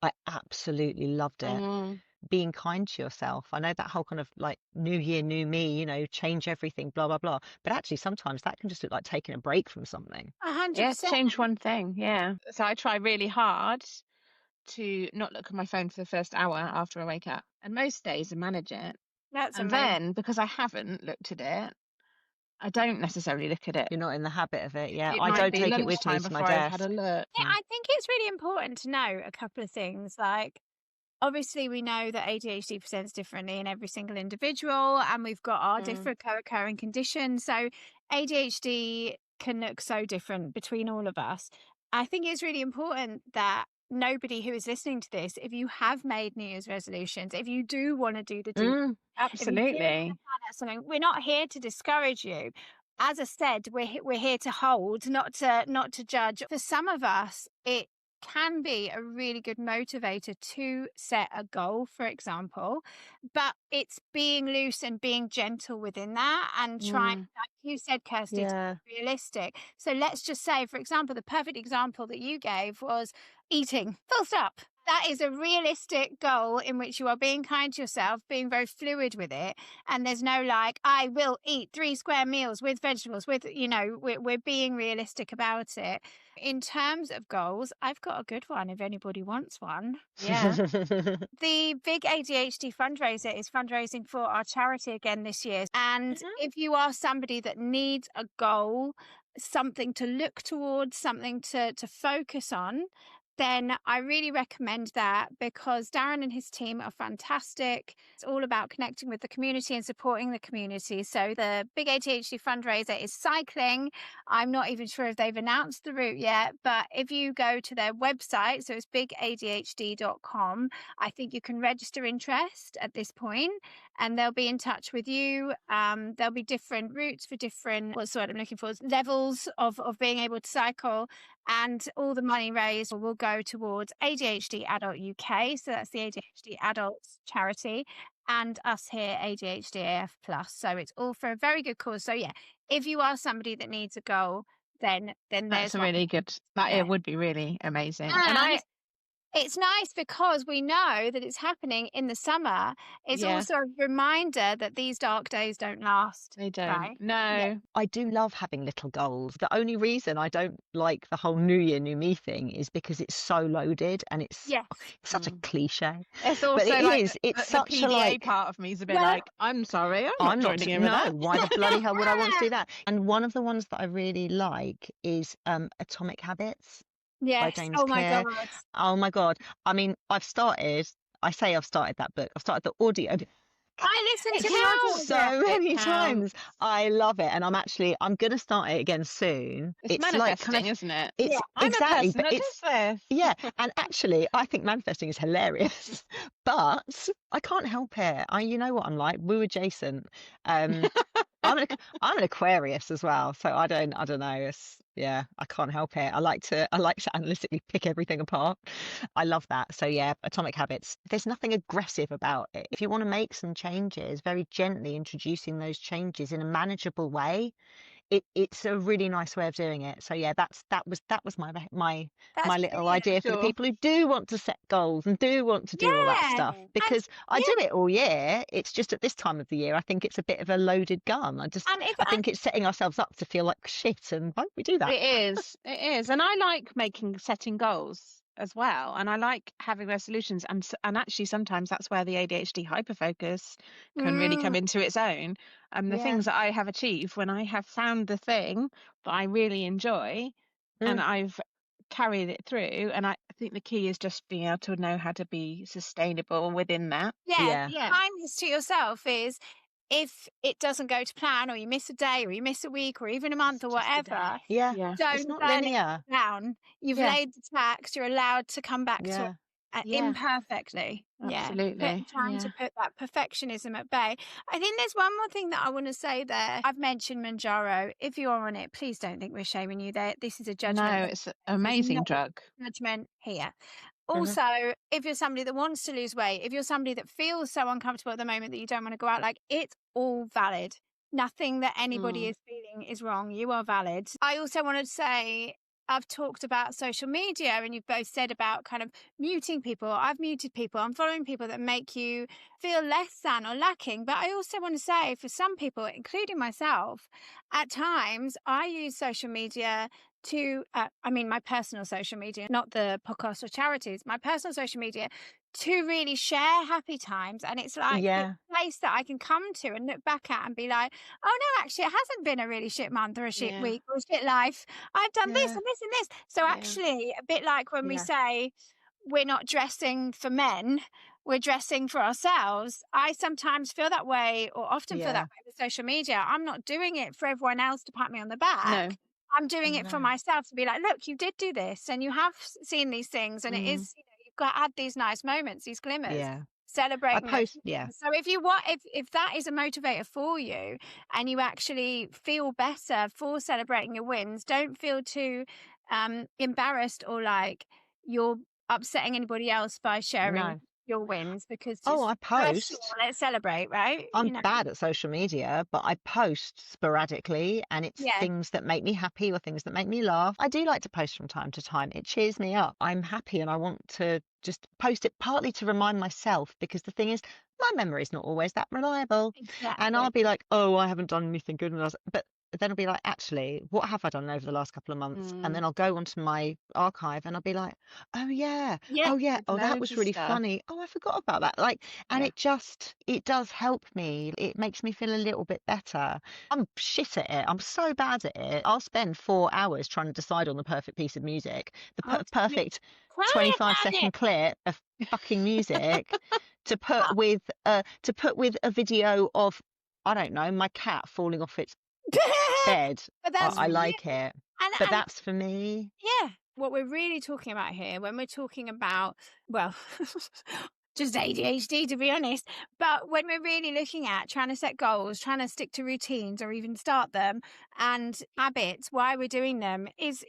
I absolutely loved it. Being kind to yourself. I know that whole kind of like new year, new me, change everything, blah, blah, blah. But actually, sometimes that can just look like taking a break from something. 100%. Change one thing. Yeah. So I try really hard to not look at my phone for the first hour after I wake up. And most days I manage it. That's And amazing. then because I haven't looked at it, I don't necessarily look at it. You're not in the habit of it. Yeah. It I might don't be take it with me lunchtime to my before I've had desk. a look. Yeah, I think it's really important to know a couple of things. Like, obviously, we know that ADHD presents differently in every single individual, and we've got our different co-occurring conditions. So ADHD can look so different between all of us. I think it's really important that nobody who is listening to this, if you have made New Year's resolutions, if you do want to do the deep, if you do want to Absolutely. plan out something, we're not here to discourage you. As I said, we're here to hold, not to judge. For some of us, it can be a really good motivator to set a goal, for example, but it's being loose and being gentle within that, and trying, like you said, Kirsty, to Yeah. be realistic. So let's just say, for example, the perfect example that you gave was eating, full stop. That is a realistic goal in which you are being kind to yourself, being very fluid with it. And there's no like, I will eat 3 square meals with vegetables, with, we're being realistic about it. In terms of goals, I've got a good one if anybody wants one. Yeah. The big ADHD fundraiser is fundraising for our charity again this year. And if you are somebody that needs a goal, something to look towards, something to focus on, then I really recommend that, because Darren and his team are fantastic. It's all about connecting with the community and supporting the community. So the big ADHD fundraiser is cycling. I'm not even sure if they've announced the route yet, but if you go to their website, so it's bigadhd.com, I think you can register interest at this point, and they'll be in touch with you. There'll be different routes for different, what's the word I'm looking for, levels of being able to cycle, and all the money raised will go towards ADHD Adult UK. So that's the ADHD Adults charity, and us here, ADHD AF Plus. So it's all for a very good cause. So yeah, if you are somebody that needs a goal, then That's there's a one. really good, it would be really amazing. And And it's nice because we know that it's happening in the summer. It's also a reminder that these dark days don't last. they don't. Right? No. Yeah. I do love having little goals. The only reason I don't like the whole new year, new me thing is because it's so loaded, and it's Yes. such a cliche. It's also But it like is. It's the such PDA a like. part of me is a bit Well, like, I'm sorry, I'm not joining in with No, that. why the bloody hell would I want to do that? And one of the ones that I really like is Atomic Habits by yes. James Oh my Clear. God. Oh my God. I mean, I've started that book. I've started the audio. I listened to the counts. audio. So many counts. times. I love it. And I'm going to start it again soon. It's like manifesting, kind of, isn't it? it's I'm exactly, a person but that it's, does this. yeah. And actually, I think manifesting is hilarious, but I can't help it. You know what I'm like, woo adjacent. I'm an Aquarius as well, so I don't know. I can't help it. I like to analytically pick everything apart. I love that. So yeah, Atomic Habits. There's nothing aggressive about it. If you want to make some changes, very gently introducing those changes in a manageable way, it's a really nice way of doing it. So yeah, that was my That's little brilliant. idea for the people who do want to set goals and do want to do all that stuff, Yeah. because I do it all year. It's just at this time of the year I think it's a bit of a loaded gun. I think it's setting ourselves up to feel like shit, and why don't we do that? It is. And I like setting goals. as well, and I like having resolutions, and actually sometimes that's where the ADHD hyperfocus can really come Mm, into its own. The Yeah. things that I have achieved when I have found the thing that I really enjoy and Mm. I've carried it through, and I think the key is just being able to know how to be sustainable within that. yeah, Yeah. Yeah, kindness to yourself is if it doesn't go to plan, or you miss a day, or you miss a week, or even a month, it's or just a whatever, day. Yeah. Yeah, It's don't not burn it linear. down. You've yeah, laid the tracks. You're allowed to come back to it Yeah. yeah, imperfectly. Yeah. absolutely. Trying to Yeah. put that perfectionism at bay. I think there's one more thing that I want to say there. I've mentioned Manjaro. If you're on it, please don't think we're shaming you there. This is a No, judgment. it's an There's no amazing drug. judgment here. Mhm. Also, if you're somebody that wants to lose weight, if you're somebody that feels so uncomfortable at the moment that you don't want to go out, like, it's all valid. Nothing that anybody Mm. is feeling is wrong. You are valid. I also wanted to say, I've talked about social media, and you've both said about kind of muting people. I've muted people. I'm following people that make you feel less than or lacking. But I also want to say, for some people, including myself, at times I use social media to, I mean, my personal social media, not the podcast or charities, my personal social media, to really share happy times. And it's like this Yeah. place that I can come to and look back at and be like, oh no, actually, it hasn't been a really shit month or a shit Yeah, week or a shit life. I've done this yeah, and this and this. So yeah, actually, a bit like when we Yeah. say we're not dressing for men, we're dressing for ourselves. I sometimes feel that way, or often feel that Yeah. way with social media. I'm not doing it for everyone else to pat me on the back. no, I'm doing it for No. myself to be like, look, you did do this, and you have seen these things, and it mm, is, you've got to add these nice moments, these glimmers, Yeah. I celebrating those post. Yeah. wins. So if you want, if that is a motivator for you, and you actually feel better for celebrating your wins, don't feel too embarrassed or like you're upsetting anybody else by sharing No. your wins, because Oh, it's, I first of post. all, let's celebrate, right? I'm bad at social media, but I post sporadically, and it's Yeah, things that make me happy or things that make me laugh. I do like to post from time to time. It cheers me up. I'm happy and I want to just post it partly to remind myself, because the thing is, my memory's not always that reliable. And I'll exactly. be like, oh, I haven't done anything good. But then I'll be like, actually, what have I done over the last couple of months? And mm, then I'll go onto my archive and I'll be like, oh, yeah. Yeah, Oh, yeah. there's Oh, that loads was of really stuff. funny. Oh, I forgot about that. Like, and Yeah. it does help me. It makes me feel a little bit better. I'm shit at it. I'm so bad at it. I'll spend 4 hours trying to decide on the perfect piece of music, the oh, perfect tell me 25-second about clip of fucking music to put it. with a video of, I don't know, my cat falling off its bed. But I, that's for I Mm, you. like it, but And that's for me. yeah, what we're really talking about here, when we're talking about, well, just ADHD, to be honest, but when we're really looking at trying to set goals, trying to stick to routines or even start them, and habits, why we're doing them is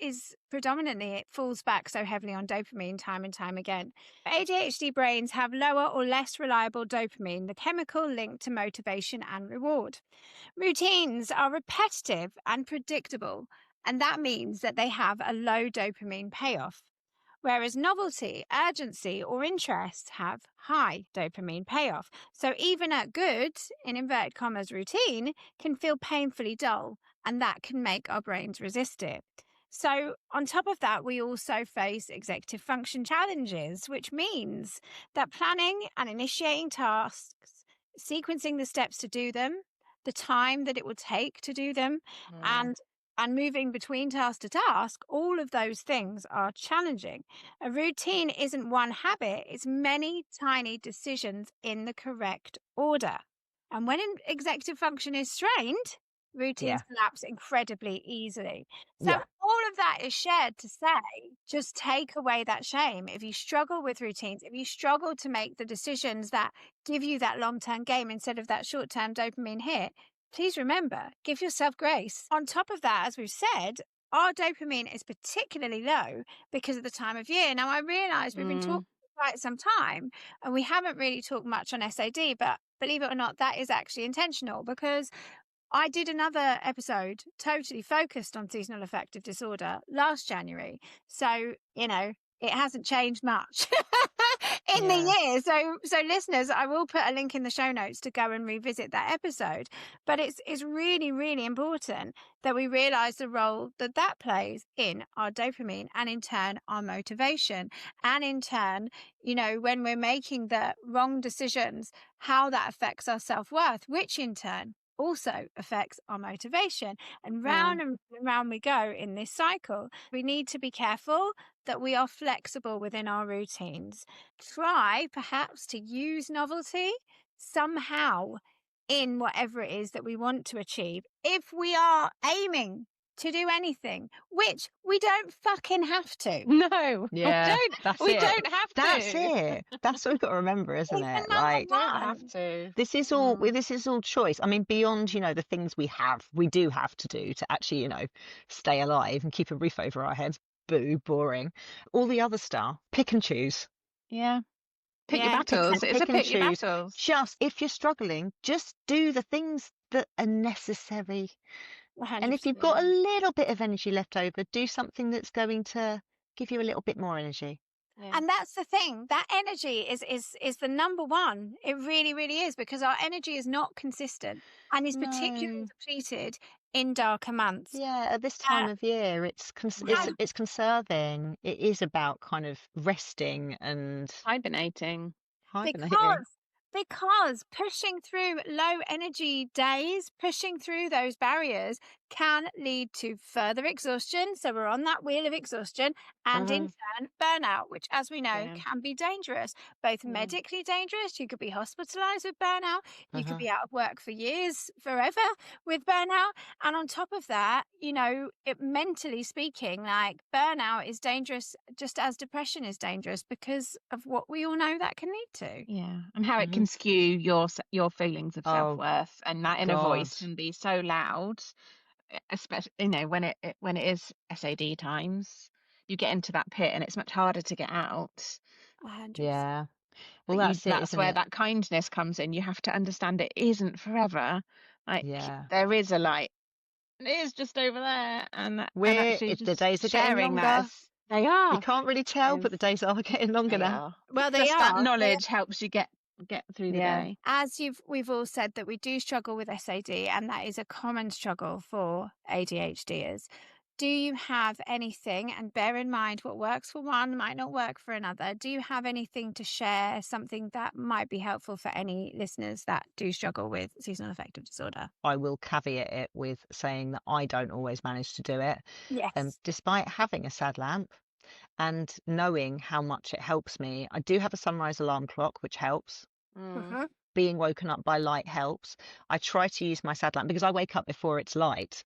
predominantly, it falls back so heavily on dopamine time and time again. ADHD brains have lower or less reliable dopamine, the chemical linked to motivation and reward. Routines are repetitive and predictable, and that means that they have a low dopamine payoff. Whereas novelty, urgency, or interest have high dopamine payoff. So even a good, in inverted commas, routine can feel painfully dull, and that can make our brains resist it. So, on top of that, we also face executive function challenges, which means that planning and initiating tasks, sequencing the steps to do them, the time that it will take to do them, mm, and moving between task to task, all of those things are challenging. A routine isn't one habit, it's many tiny decisions in the correct order. And when an executive function is strained, routines Yeah. collapse incredibly easily. So, Yeah. all of that is shared to say, just take away that shame. If you struggle with routines, if you struggle to make the decisions that give you that long term game instead of that short term dopamine hit, please remember, give yourself grace. On top of that, as we've said, our dopamine is particularly low because of the time of year. Now, I realise we've been talking mm. for quite some time and we haven't really talked much on SAD, but believe it or not, that is actually intentional, because I did another episode totally focused on seasonal affective disorder last January. So, it hasn't changed much. in the Yeah. year. So listeners, I will put a link in the show notes to go and revisit that episode. But it's really, really important that we realize the role that that plays in our dopamine and in turn our motivation. And in turn, you know, when we're making the wrong decisions, how that affects our self-worth, which in turn also affects our motivation. And round and round we go in this cycle. We need to be careful that we are flexible within our routines. Try perhaps to use novelty somehow in whatever it is that we want to achieve. If we are aiming to do anything, which we don't fucking have to. No, Yeah, that's we it. don't have That's to. it. That's what we've got to remember, isn't It's the it? number Like, Don't have one. to. this is all choice. I mean, beyond, you know, the things we do have to do to actually, you know, stay alive and keep a roof over our heads. Boo, boring. All the other stuff, pick and choose. Yeah. Pick your Yeah, battles. It's a pick and pick your choose. battles. Just if you're struggling, just do the things that are necessary. And if you've got a 100%. little bit of energy left over, do something that's going to give you a little bit more energy. Yeah. And that's the thing. That energy is the number one. It really, really is, because our energy is not consistent and is particularly No. depleted in darker months. Yeah, at this time of year, it's conserving. It is about kind of resting and Hibernating. hibernating. Because pushing through low energy days, pushing through those barriers can lead to further exhaustion. So we're on that wheel of exhaustion and in turn burnout, which, as we know, Yeah. can be dangerous, both Yeah. medically dangerous. You could be hospitalized with burnout. You could be out of work for years, forever with burnout. And on top of that, you know, mentally speaking, like burnout is dangerous just as depression is dangerous because of what we all know that can lead to. Yeah, and how it can skew your feelings of Oh, self-worth, and that inner voice God. can be so loud, especially, you know, when it is SAD times. You get into that pit and it's much harder to get out. 100%. Yeah. Well, But that's it, that's isn't where it? that kindness comes in. You have to understand it isn't forever. Like, Yeah. there is a light. It is just over there, and actually The just days are getting sharing longer. that. They You are. can't really tell, but the days are getting longer They now. are. Well, they Just that are. knowledge helps you get through the Yeah. day. As we've all said that we do struggle with SAD, and that is a common struggle for ADHDers. Do you have anything, and bear in mind what works for one might not work for another, do you have anything to share, something that might be helpful for any listeners that do struggle with seasonal affective disorder? I will caveat it with saying that I don't always manage to do it. Yes. Despite having a sad lamp and knowing how much it helps me, I do have a sunrise alarm clock, which helps. Mhm. Being woken up by light helps. I try to use my sad lamp because I wake up before it's light.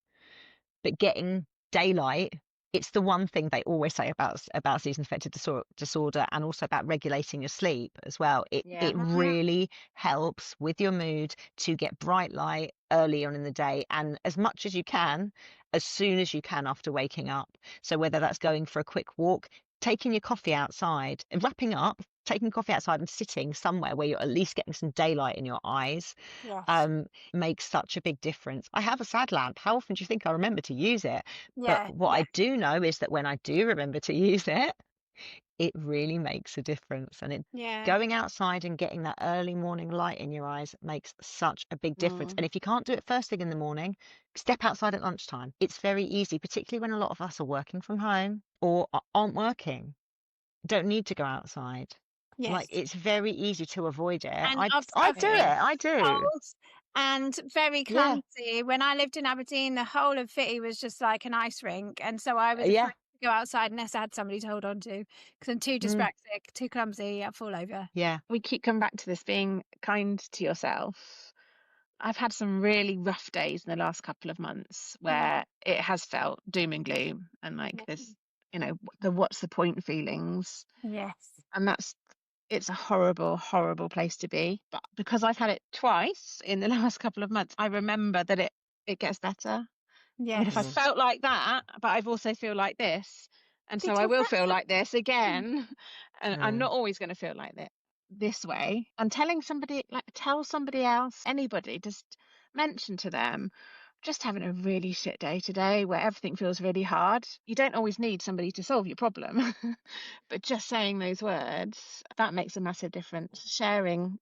But getting daylight, it's the one thing they always say about seasonal affective disorder, and also about regulating your sleep as well. It really helps with your mood to get bright light early on in the day, and as much as you can, as soon as you can after waking up. So whether that's going for a quick walk, taking your coffee outside, and wrapping up, taking coffee outside and sitting somewhere where you're at least getting some daylight in your eyes, Yes. makes such a big difference. I have a sad lamp. How often do you think I remember to use it? Yeah. But what I do know is that when I do remember to use it, it really makes a difference. And going outside and getting that early morning light in your eyes makes such a big difference. And if you can't do it first thing in the morning, step outside at lunchtime. It's very easy, particularly when a lot of us are working from home or aren't working. Don't need to go outside. Yes. Like, it's very easy to avoid it. And I I've do it. I do. cold and very Yeah. clumsy. When I lived in Aberdeen, the whole of Fitty was just like an ice rink, and so I was Yeah. afraid to go outside unless I had somebody to hold on to, because I'm too dyspraxic, too clumsy, I'll fall over. Yeah. We keep coming back to this being kind to yourself. I've had some really rough days in the last couple of months where it has felt doom and gloom, and like there's, you know, the what's the point feelings. Yes. And it's a horrible, horrible place to be. But because I've had it twice in the last couple of months, I remember that it gets better. I mean, if I Yes. felt like that, but I've also feel like this, and so I will feel like this again, and I'm not always going to feel like this way. And telling somebody, like, tell somebody else, anybody, just mention to them, just having a really shit day today where everything feels really hard. You don't always need somebody to solve your problem, but just saying those words, that makes a massive difference. Sharing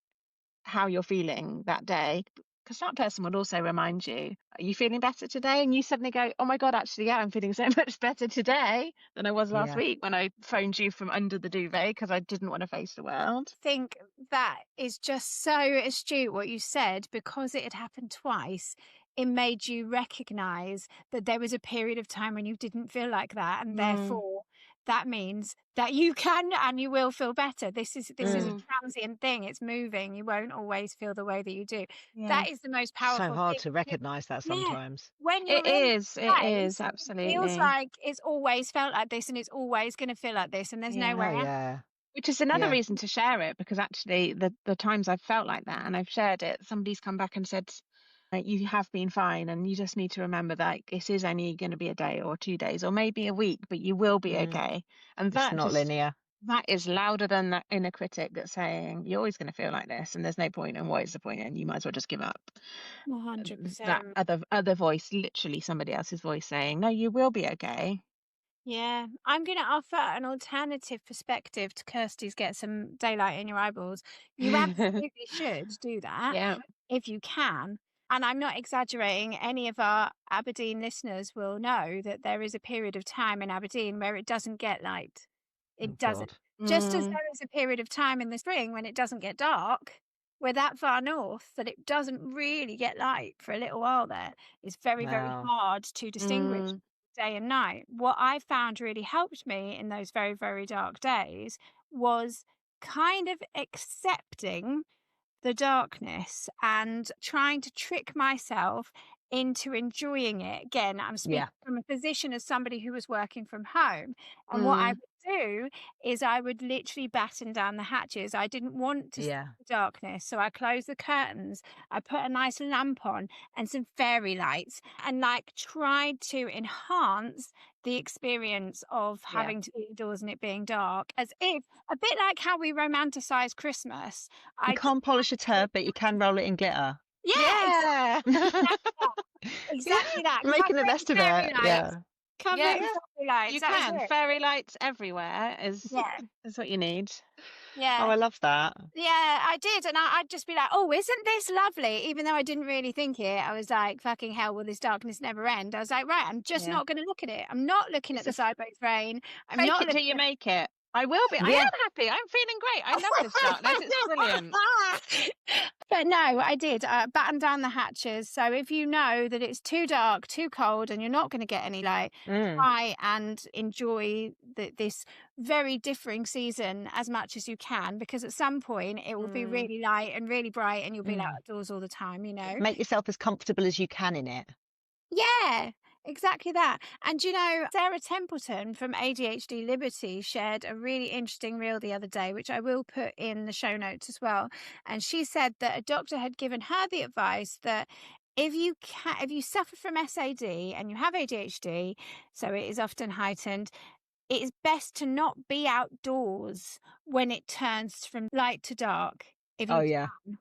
how you're feeling that day, because that person would also remind you, are you feeling better today? And you suddenly go, oh my God, actually, yeah, I'm feeling so much better today than I was last Yeah. week when I phoned you from under the duvet because I didn't want to face the world. I think that is just so astute what you said, because it had happened twice. It made you recognize that there was a period of time when you didn't feel like that, and therefore that means that you can and you will feel better. This is a Mm. transient thing. It's moving. You won't always feel the way that you do. Yeah, That is the most So powerful hard thing. to recognize that Yeah. sometimes. When it you're in is. It that is place, it feels absolutely. like it's always felt like this and it's always going to feel like this, and there's no Yeah. way Oh out. yeah. Which is another Yeah. reason to share it, because actually the times I've felt like that and I've shared it, somebody's come back and said, you have been fine, and you just need to remember that this is only going to be a day or 2 days or maybe a week, but you will be Mm. okay. And It's not linear. that is louder than that inner critic that's saying you're always going to feel like this and there's no point, and what is the point, and you might as well just give up. That 100%. other voice, literally somebody else's voice saying, no, you will be okay. Yeah, I'm going to offer an alternative perspective to Kirsty's get some daylight in your eyeballs. You absolutely should do that Yeah. if you can. And I'm not exaggerating. Any of our Aberdeen listeners will know that there is a period of time in Aberdeen where it doesn't get light. Oh It doesn't. God. Just as Mm, there is a period of time in the spring when it doesn't get dark, we're that far north that it doesn't really get light for a little while there. It's very, very Wow. hard to distinguish mm, day and night. What I found really helped me in those very, very dark days was kind of accepting the darkness and trying to trick myself into enjoying it. Again, I'm Yeah. speaking from a position as somebody who was working from home. And what I mm, would do is I would literally batten down the hatches. I didn't want to see Yeah. the darkness. So I closed the curtains. I put a nice lamp on and some fairy lights, and like tried to enhance the experience of Yeah. having to be indoors and it being dark, as if a bit like how we romanticize Christmas. You I can't polish a turd, but you can roll it in glitter. Yeah, yeah. exactly that. Yeah. Exactly that. Making Cover the it best in of fairy it. lights. Yeah. Cover Yeah, it in fairy lights. you That is can. it. Fairy lights everywhere Yeah. is what you need. Oh, Yeah. I love that. Yeah, I did. And I'd just be like, oh, isn't this lovely? Even though I didn't really think it, I was like, fucking hell, will this darkness never end? I was like, right, I'm just Yeah. not going to look at it. I'm not looking at It's the a sideways rain. I'm fake not it till looking you at make it. I will be. I Yeah. am happy. I'm feeling great. I love this darkness. It's brilliant. But no, I did batten down the hatches. So if you know that it's too dark, too cold, and you're not going to get any light, Mm. try and enjoy this very differing season as much as you can, because at some point it will be Mm, really light and really bright, and you'll be like Mm. outdoors all the time, you know? Make yourself as comfortable as you can in it. Yeah, exactly that. And you know, Sarah Templeton from ADHD Liberty shared a really interesting reel the other day, which I will put in the show notes as well. And she said that a doctor had given her the advice that if you suffer from SAD and you have ADHD, so it is often heightened, it is best to not be outdoors when it turns from light to dark, if Oh you yeah. can.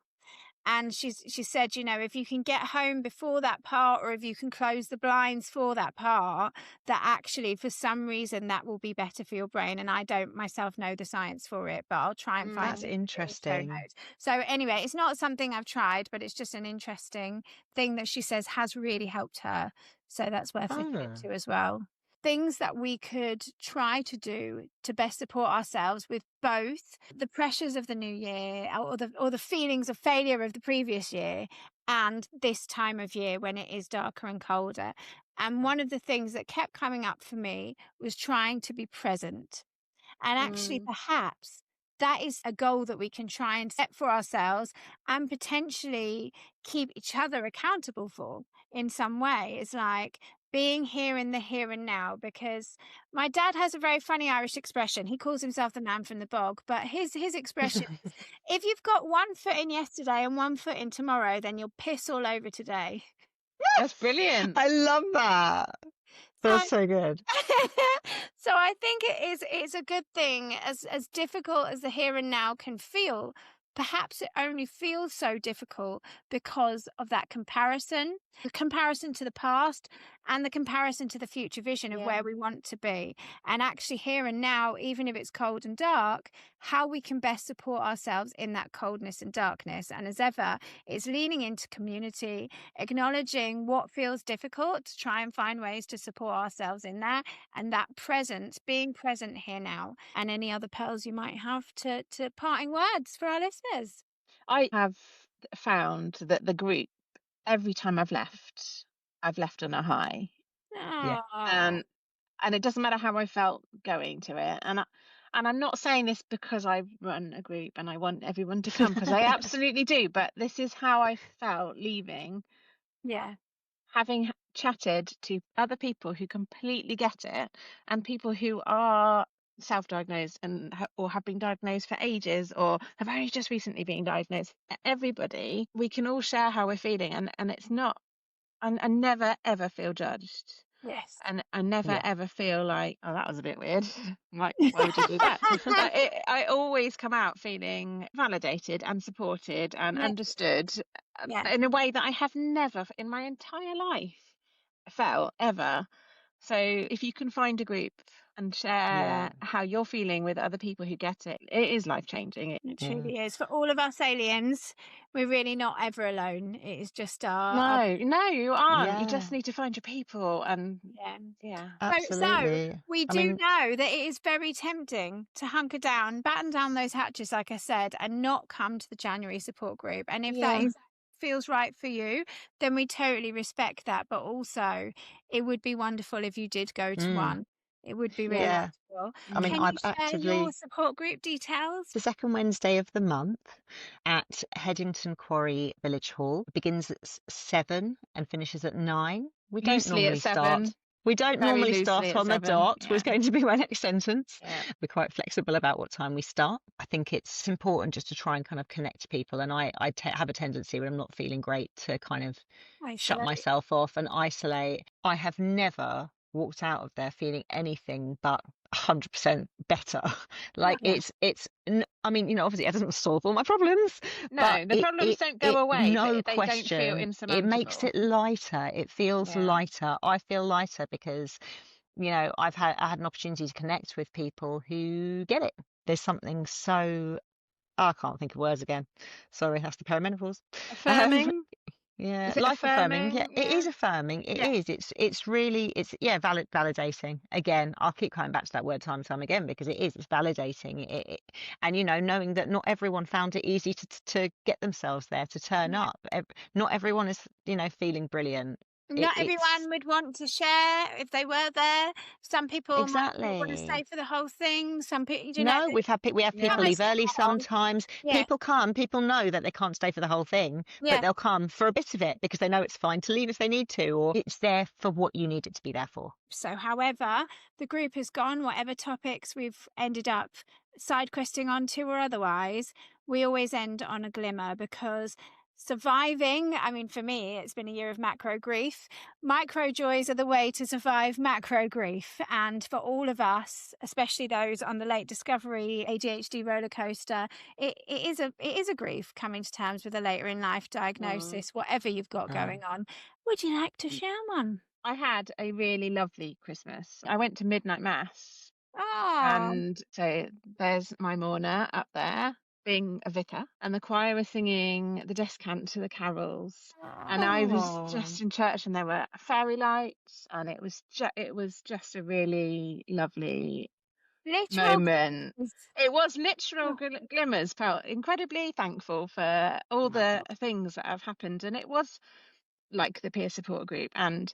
And she said, you know, if you can get home before that part, or if you can close the blinds for that part, that actually for some reason that will be better for your brain. And I don't myself know the science for it, but I'll try and find That's it mm. in the show interesting. notes. So anyway, it's not something I've tried, but it's just an interesting thing that she says has really helped her. So that's worth looking Oh. into as well. Things that we could try to do to best support ourselves with both the pressures of the new year, or the feelings of failure of the previous year, and this time of year when it is darker and colder. And one of the things that kept coming up for me was trying to be present. And actually, Mm, perhaps that is a goal that we can try and set for ourselves, and potentially keep each other accountable for in some way. It's like being here in the here and now, because my dad has a very funny Irish expression. He calls himself the man from the bog, but his expression is, if you've got 1 foot in yesterday and 1 foot in tomorrow, then you'll piss all over today. that's brilliant. I love that. So That's so good. so I think it's a good thing, as difficult as the here and now can feel perhaps it only feels so difficult because of that comparison, the comparison to the past and the comparison to the future vision of Yeah. where we want to be. And actually, here and now, even if it's cold and dark, how we can best support ourselves in that coldness and darkness. And as ever, it's leaning into community, acknowledging what feels difficult to try and find ways to support ourselves in that, and that presence, being present here now. And any other pearls you might have to parting words for our listeners. I have found that the group, every time I've left on a high. Yeah. Oh, And it doesn't matter how I felt going to it. And I'm not saying this because I run a group and I want everyone to come, because I absolutely do. But this is how I felt leaving, yeah. having chatted to other people who completely get it, and people who are self-diagnosed and or have been diagnosed for ages, or have only just recently been diagnosed. Everybody, we can all share how we're feeling, and it's not. I never ever feel judged. Yes. And I never Yeah. ever feel like, oh, that was a bit weird. Like, why would you do that? I always come out feeling validated and supported and Yes. understood, Yeah. in a way that I have never in my entire life felt ever. So if you can find a group and Yeah. share how you're feeling with other people who get it, it is life changing. It Yeah. truly is. For all of us aliens, we're really not ever alone. It is just our No, you aren't. You Yeah. just need to find your people, and yeah. yeah. So Absolutely. we I do mean, know that it is very tempting to hunker down, batten down those hatches, like I said, and not come to the January support group. And if that Yeah. feels right for you, then we totally respect that. But also, it would be wonderful if you did go to one. It would be really Yeah. yeah. wonderful. I mean, Can Mm. you I've share your actively support group details? the second Wednesday of the month at Headington Quarry Village Hall. It begins at 7 and finishes at 9. We don't Loosely at normally start. 7. We don't Very normally loosely start at on the 7. dot, was Yeah. going to be my next sentence. Yeah. We're quite flexible about what time we start. I think it's important just to try and kind of connect people. And I have a tendency when I'm not feeling great to kind of shut Isolate. myself off and isolate. I have never walked out of there feeling anything but 100% better. Like Yeah. I mean, obviously it doesn't solve all my problems, but No, the problems don't go away, no but they don't feel question, it makes insurmountable. it lighter. It feels Yeah. lighter. I feel lighter because, I had an opportunity to connect with people who get it. There's something so, I can't think of words again. Sorry, that's the perimenopause. Affirming? Yeah, Is it life affirming. Yeah, affirming? it Yeah. is affirming. It Yeah. is. It's validating. Again, I'll keep coming back to that word time and time again because it is. It's validating. And knowing that not everyone found it easy to get themselves there, to turn Yeah. up. Not everyone is, feeling brilliant. Not It's everyone would want to share if they were there. Some people might not want to stay exactly. for the whole thing. Some people, No, we have Yeah. people leave early strong. sometimes. Yeah, People know that they can't stay for the whole thing, but yeah. they'll come for a bit of it because they know it's fine to leave if they need to, or it's there for what you need it to be there for. So, however the group has gone, whatever topics we've ended up side questing onto or otherwise, we always end on a glimmer because surviving, I mean, for me, it's been a year of macro grief. Micro joys are the way to survive macro grief. And for all of us, especially those on the late discovery ADHD roller coaster, it is a grief coming to terms with a later in life diagnosis, whatever you've got going on. Would you like to share one? I had a really lovely Christmas. I went to midnight mass, Oh, and so there's my mourner up there being a vicar, and the choir was singing the descant to the carols, and I was just in church, and there were fairy lights, and it was just a really lovely literal. moment. Glimmers. It was literal glimmers. Felt incredibly thankful for all the things that have happened, and it was like the peer support group, and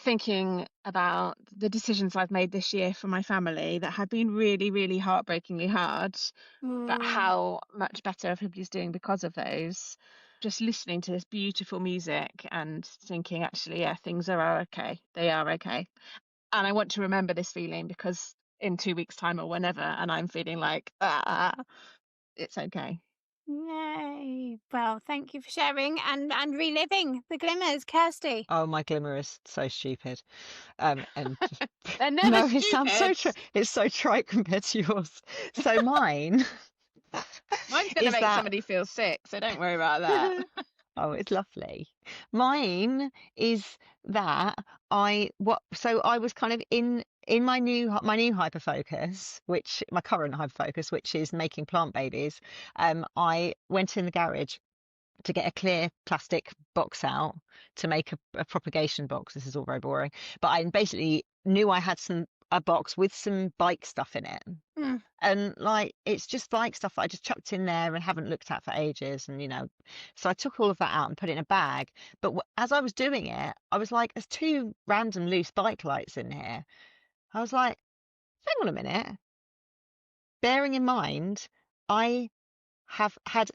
thinking about the decisions I've made this year for my family that have been really, really heartbreakingly hard, but how much better everybody's doing because of those. Just listening to this beautiful music and thinking, actually, yeah, things are okay. They are okay. And I want to remember this feeling, because in 2 weeks' time or whenever, and I'm feeling like, it's okay. Yay. Well, thank you for sharing and reliving the glimmers, Kirsty. Oh, my glimmer is so stupid. And They're never no, it sounds so stupid. it's so trite compared to yours. So mine Mine's going to is make that somebody feel sick, so don't worry about that. oh, it's lovely. Mine is that I was kind of in my new hyper focus, which my current hyper focus, which is making plant babies. I went in the garage to get a clear plastic box out to make a propagation box. This is all very boring, but I basically knew I had a box with some bike stuff in it. Mm. And like it's just bike stuff that I just chucked in there and haven't looked at for ages, and so I took all of that out and put it in a bag. But as I was doing it, I was like, there's 2 random loose bike lights in here. I was like, hang on a minute. Bearing in mind, I have had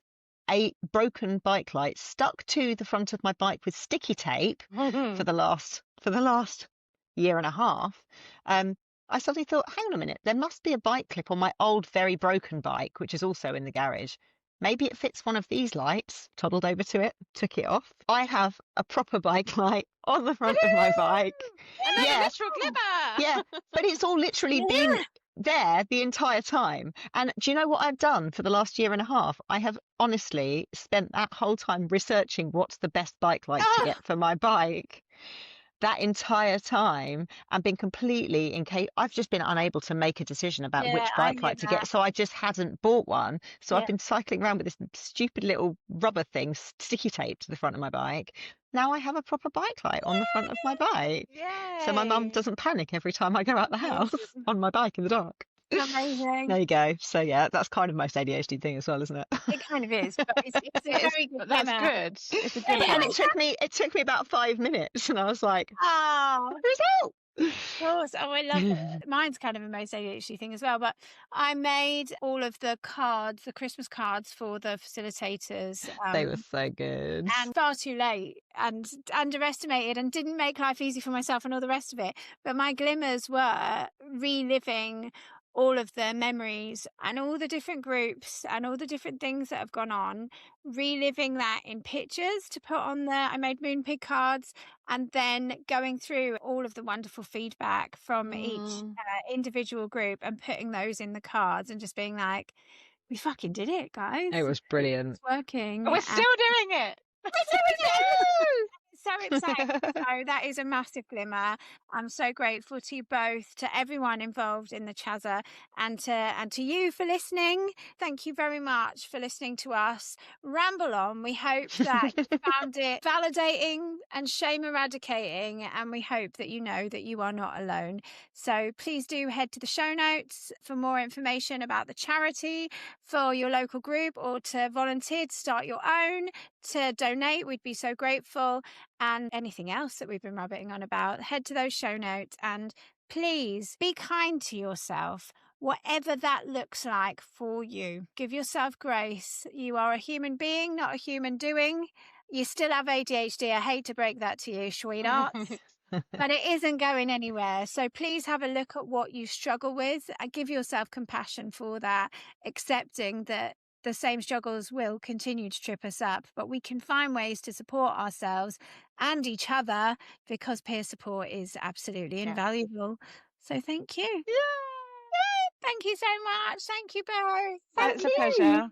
a broken bike light stuck to the front of my bike with sticky tape for the last year and a half. I suddenly thought, hang on a minute, there must be a bike clip on my old, very broken bike, which is also in the garage. Maybe it fits one of these lights. Toddled over to it, took it off. I have a proper bike light on the front of my bike. Another Yeah. literal glimmer. Yeah, but it's all literally been there the entire time. And do you know what I've done for the last year and a half? I have honestly spent that whole time researching what's the best bike light to get for my bike. That entire time, and been completely I've just been unable to make a decision about which bike light to get, so I just hadn't bought one. So I've been cycling around with this stupid little rubber thing sticky taped to the front of my bike. Now I have a proper bike light on the front of my bike, so my mum doesn't panic every time I go out the house on my bike in the dark. Amazing. There you go. So yeah, that's kind of most ADHD thing as well, isn't it? It kind of is, but it's a very good That's glimmer. good. It's a good And one. it took me about 5 minutes, and I was like, Oh, result. of course. Oh, I love it. Mine's kind of a most ADHD thing as well, but I made all of the cards, the Christmas cards for the facilitators. They were so good. And far too late and underestimated and didn't make life easy for myself and all the rest of it. But my glimmers were reliving all of the memories and all the different groups and all the different things that have gone on, reliving that in pictures to put on there. I made Moonpig cards, and then going through all of the wonderful feedback from each individual group and putting those in the cards and just being like, we fucking did it, guys. It was brilliant. It's working. We're still doing it. So exciting. So that is a massive glimmer. I'm so grateful to you both, to everyone involved in the Chazza, and to you for listening. Thank you very much for listening to us ramble on. We hope that you found it validating and shame eradicating, and we hope that you know that you are not alone. So please do head to the show notes for more information about the charity, for your local group, or to volunteer to start your own, to donate. We'd be so grateful. And anything else that we've been rabbiting on about, head to those show notes, and please be kind to yourself, whatever that looks like for you. Give yourself grace. You are a human being, not a human doing. You still have ADHD. I hate to break that to you, sweetheart. But it isn't going anywhere. So please have a look at what you struggle with and give yourself compassion for that, accepting that the same struggles will continue to trip us up, but we can find ways to support ourselves and each other, because peer support is absolutely invaluable. So thank you. Yay! Thank you so much. Thank you both. It's a pleasure.